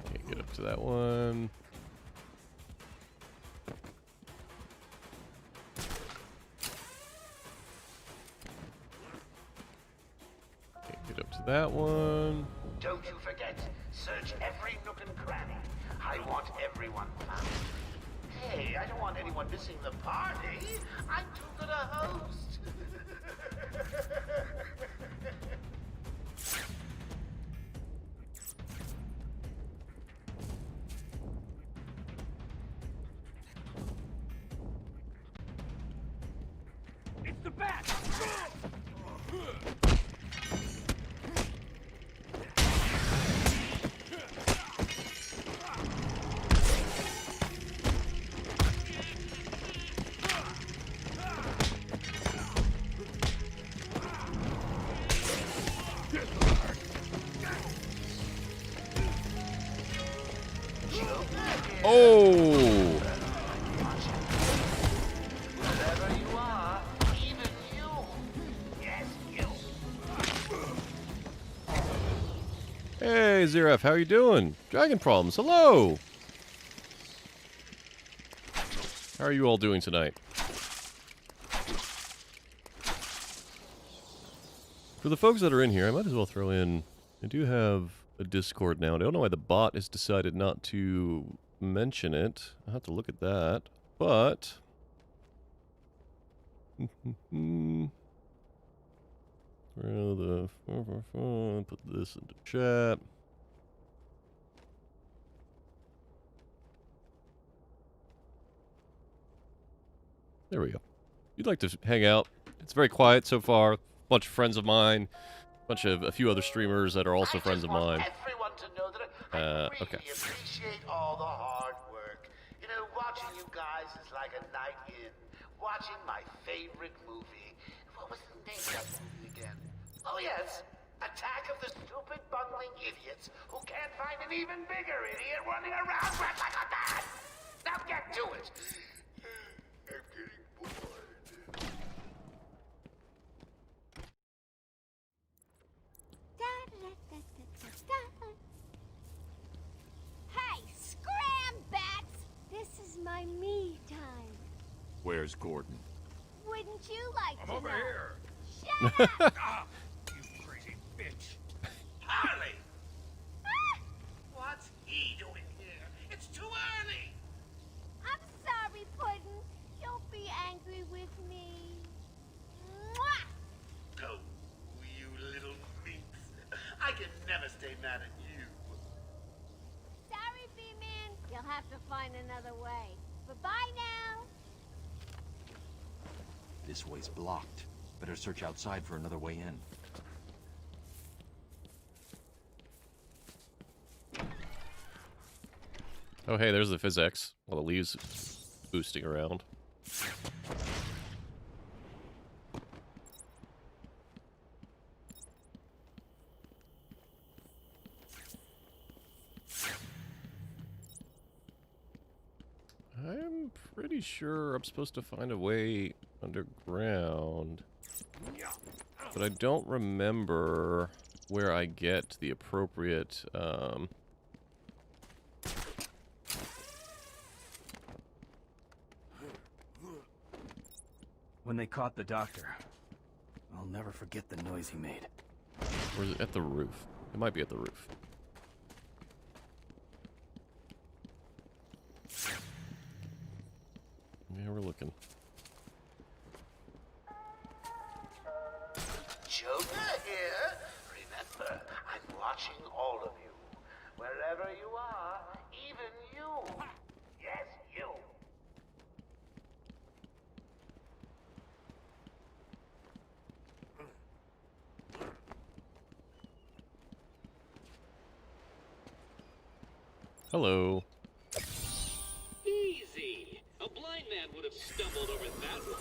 Can't get up to that one. Can't get up to that one. Don't you forget, search every nook and cranny. I want everyone found. Hey, I don't want anyone missing the party. I'm too good a host. It's the bat! Oh! Wherever you are, even you. Yes, you. Hey, Zeref, how are you doing? Dragon Problems, hello! How are you all doing tonight? For the folks that are in here, I might as well throw in... I do have a Discord now. I don't know why the bot has decided not to mention it. I'll have to look at that. But... Put this into chat. There we go. If you'd like to hang out, it's very quiet so far. Bunch of friends of mine, a few other streamers that are also friends of mine. Everyone to know that I Okay. really appreciate all the hard work. You know, watching you guys is like a night in. Watching my favorite movie. What was the name of that movie again? Oh yes, Attack of the Stupid Bungling Idiots who can't find an even bigger idiot running around like a man. Now get to it. I'm getting bored. Hey, scram bats! This is my me time. Where's Gordon? Wouldn't you like to over know? here. Shut up! Ah, you crazy bitch. Harley! What's he doing here? It's too early. I'm sorry, Puddin'. Don't be angry with me. Mwah! Go, you little minx. I can never stay mad at you. Sorry, B-Man. You'll have to find another way. Bye-bye now. This way's blocked. Better search outside for another way in. Oh, hey, there's the physics. All the leaves boosting around. I'm pretty sure I'm supposed to find a way underground. But I don't remember where I get the appropriate, When they caught the doctor, I'll never forget the noise he made. Or is it at the roof? It might be at the roof. Yeah, we're looking. Joker here. Remember, I'm watching all of you. Wherever you are, even you. Yes, you. Hello. Easy. A blind man would have stumbled over that one.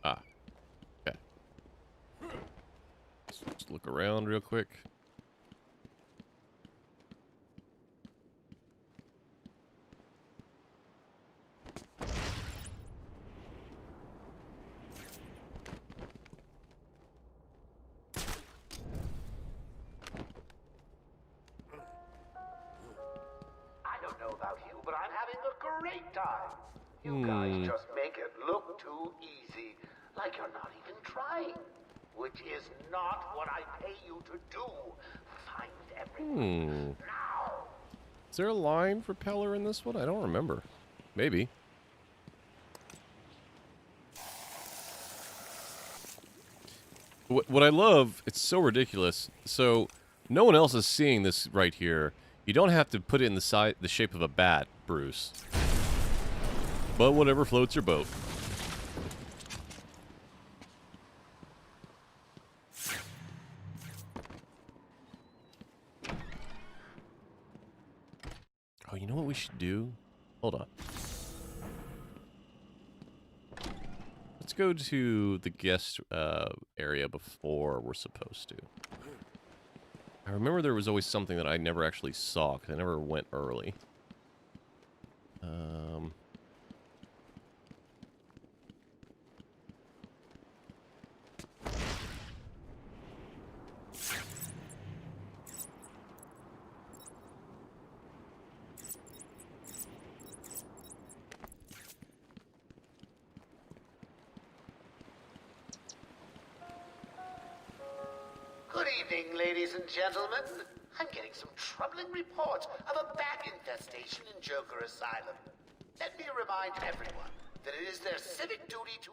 Ah. Okay. Let's just look around real quick. I don't know about you, but I'm having a great time. You guys just make it look too easy. Like you're not even trying. Which is not what I pay you to do. Find everyone. Now! Is there a line propeller in this one? I don't remember. Maybe. What I love, it's so ridiculous. So, no one else is seeing this right here. You don't have to put it in the shape of a bat, Bruce. But whatever floats your boat. Oh, you know what we should do? Hold on. Let's go to the guest area before we're supposed to. I I remember there was always something that I never actually saw, because I never went early. Good evening, ladies and gentlemen. I'm getting some troubling reports of a bat infestation in Joker Asylum. Let me remind everyone that it is their civic duty to...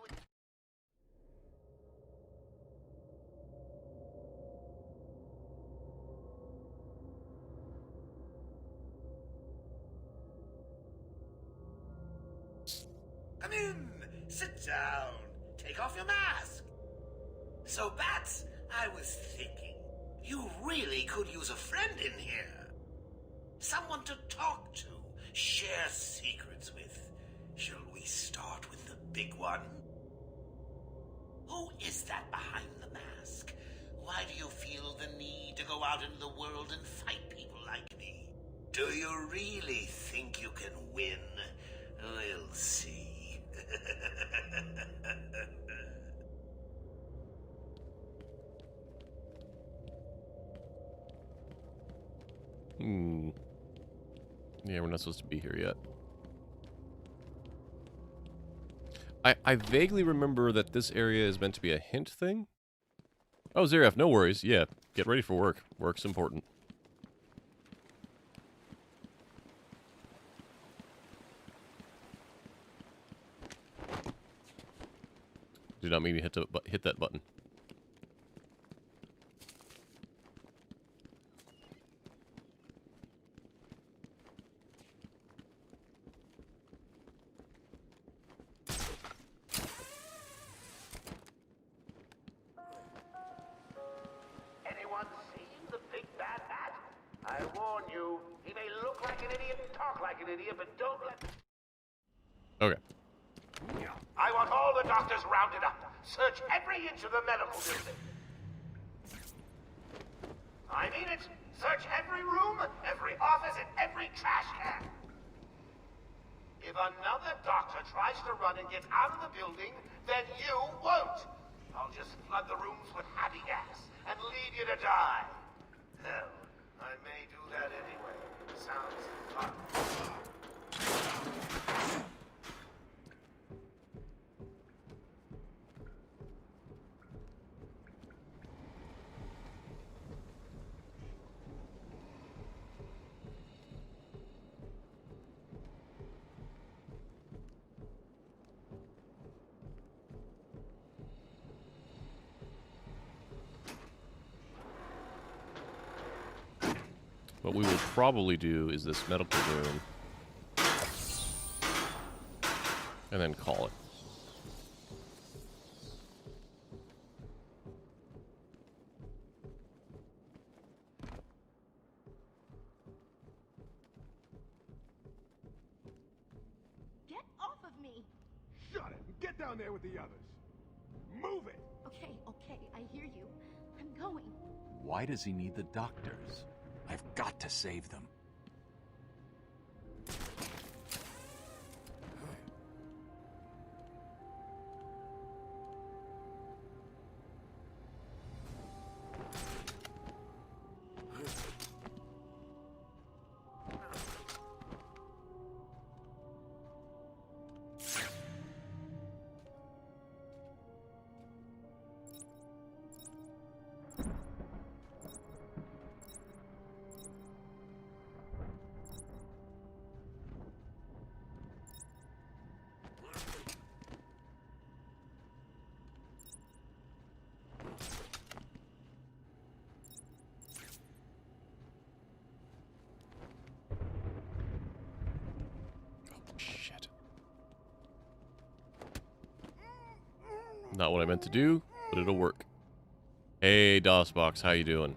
Come in, sit down, take off your mask. So, Bats, I was thinking, you really could use a friend in here. Someone to talk to, share secrets with. Shall we start with the big one? Who is that behind the mask? Why do you feel the need to go out into the world and fight people like me? Do you really think you can win? We'll see. Yeah, we're not supposed to be here yet. I vaguely remember that this area is meant to be a hint thing. Oh, Zaref, no worries. Yeah, get ready for work. Work's important. Did not mean to hit that button. Anyone seen the big bad hat? I warn you, he may look like an idiot and talk like an idiot, but don't let... Okay. I want all the doctors rounded up. Search every inch of the medical building. I mean it. Search every room, every office, and every trash can. If another doctor tries to run and gets out of the building, then you won't. I'll just flood the rooms with happy gas and leave you to die. Hell, I may do that anyway. Sounds fun. What we will probably do is this medical room. And then call it. Get off of me! Shut it and get down there with the others. Move it! Okay, I hear you. I'm going. Why does he need the doctors? I've got to save them. Not what I meant to do, but it'll work. Hey, DOSBox, how you doing?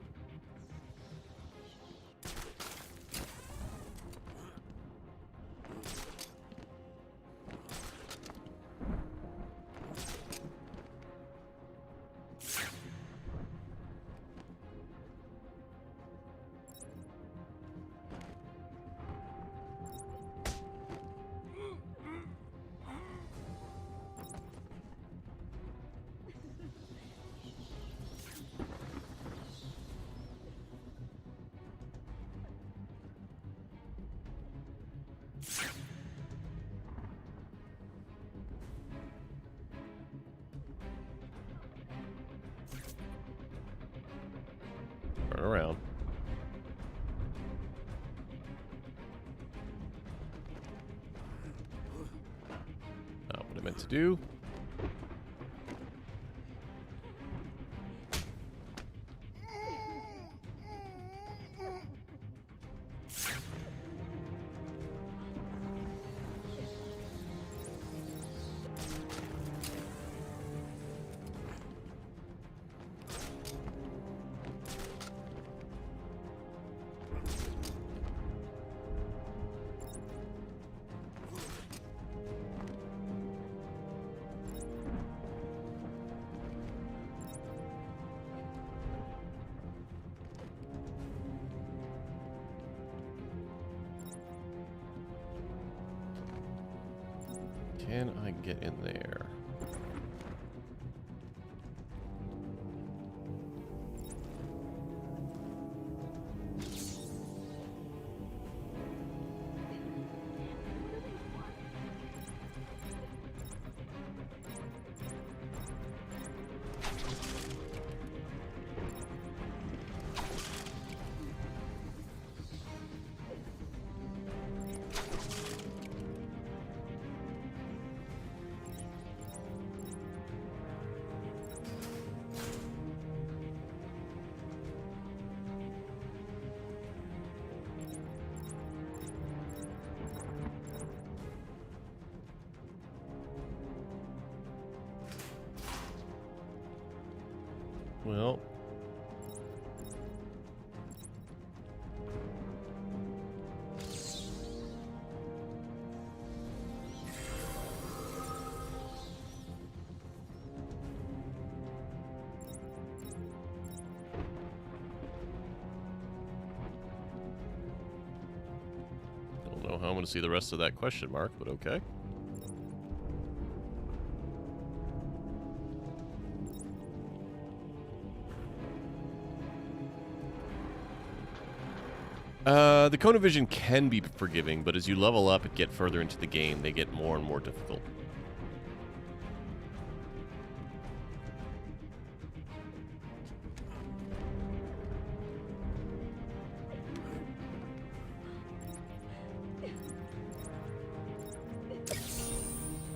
Turn around. Not what I meant to do. Can I get in there? Well, don't know how I'm going to see the rest of that question mark, but okay. The cone of vision can be forgiving, but as you level up and get further into the game, they get more and more difficult.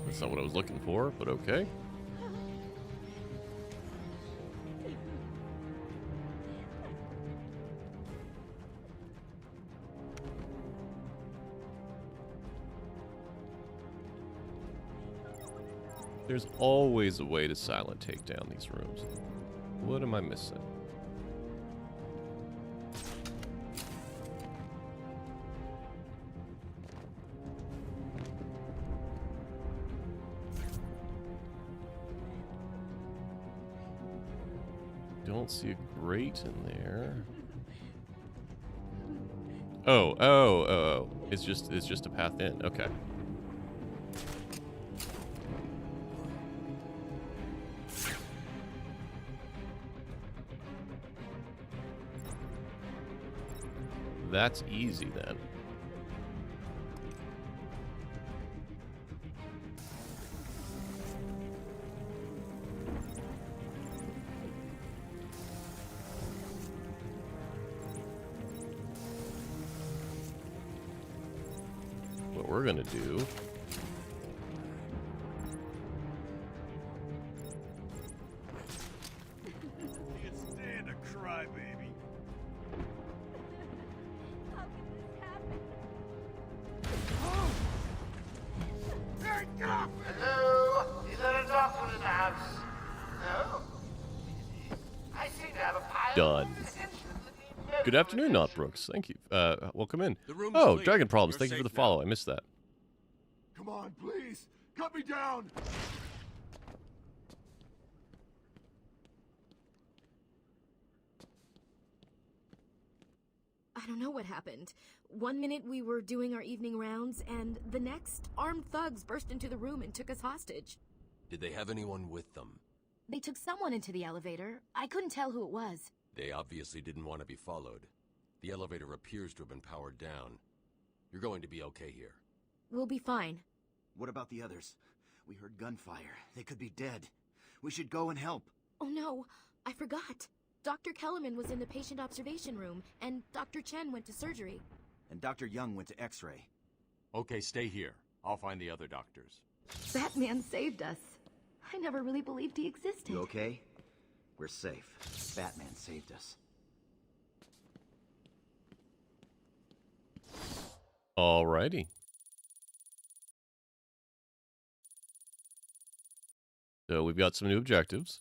That's not what I was looking for, but okay. There's always a way to silent take down these rooms. What am I missing? Don't see a grate in there. Oh. It's just a path in. Okay. That's easy then. What we're gonna do Can't stand a crybaby. Hello? Is there a doctor in the house? No? I seem to have a pile done. Good afternoon, Not Brooks. Thank you. Welcome in. Oh, Dragon Problems. Thank you for the follow. I missed that. Come on, please! Cut me down! I don't know what happened. One minute we were doing our evening rounds, and the next, armed thugs burst into the room and took us hostage. Did they have anyone with them? They took someone into the elevator. I couldn't tell who it was. They obviously didn't want to be followed. The elevator appears to have been powered down. You're going to be okay here. We'll be fine. What about the others? We heard gunfire. They could be dead. We should go and help. Oh no, I forgot. Dr. Kellerman was in the patient observation room, and Dr. Chen went to surgery. And Dr. Young went to X-ray. Okay, stay here. I'll find the other doctors. Batman saved us. I never really believed he existed. You okay? We're safe. Batman saved us. Alrighty. So we've got some new objectives.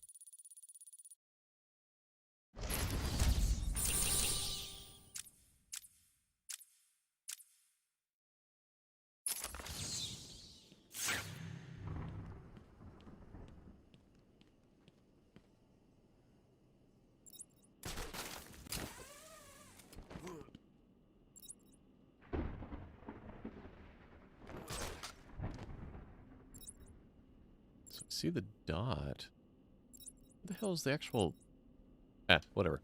See the dot? What the hell is the actual... whatever.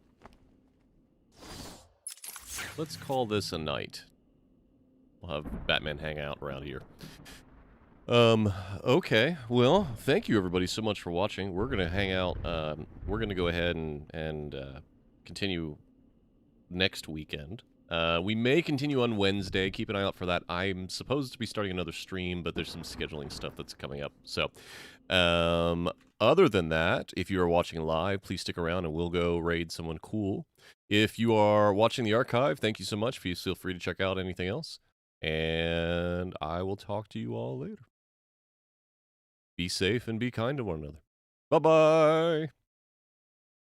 Let's call this a night. We'll have Batman hang out around here. Okay. Well, thank you everybody so much for watching. We're gonna hang out, we're gonna go ahead and continue next weekend. We may continue on Wednesday. Keep an eye out for that. I'm supposed to be starting another stream, but there's some scheduling stuff that's coming up. So, other than that, if you are watching live, please stick around and we'll go raid someone cool. If you are watching the archive, thank you so much. Please feel free to check out anything else. And I will talk to you all later. Be safe and be kind to one another. Bye-bye.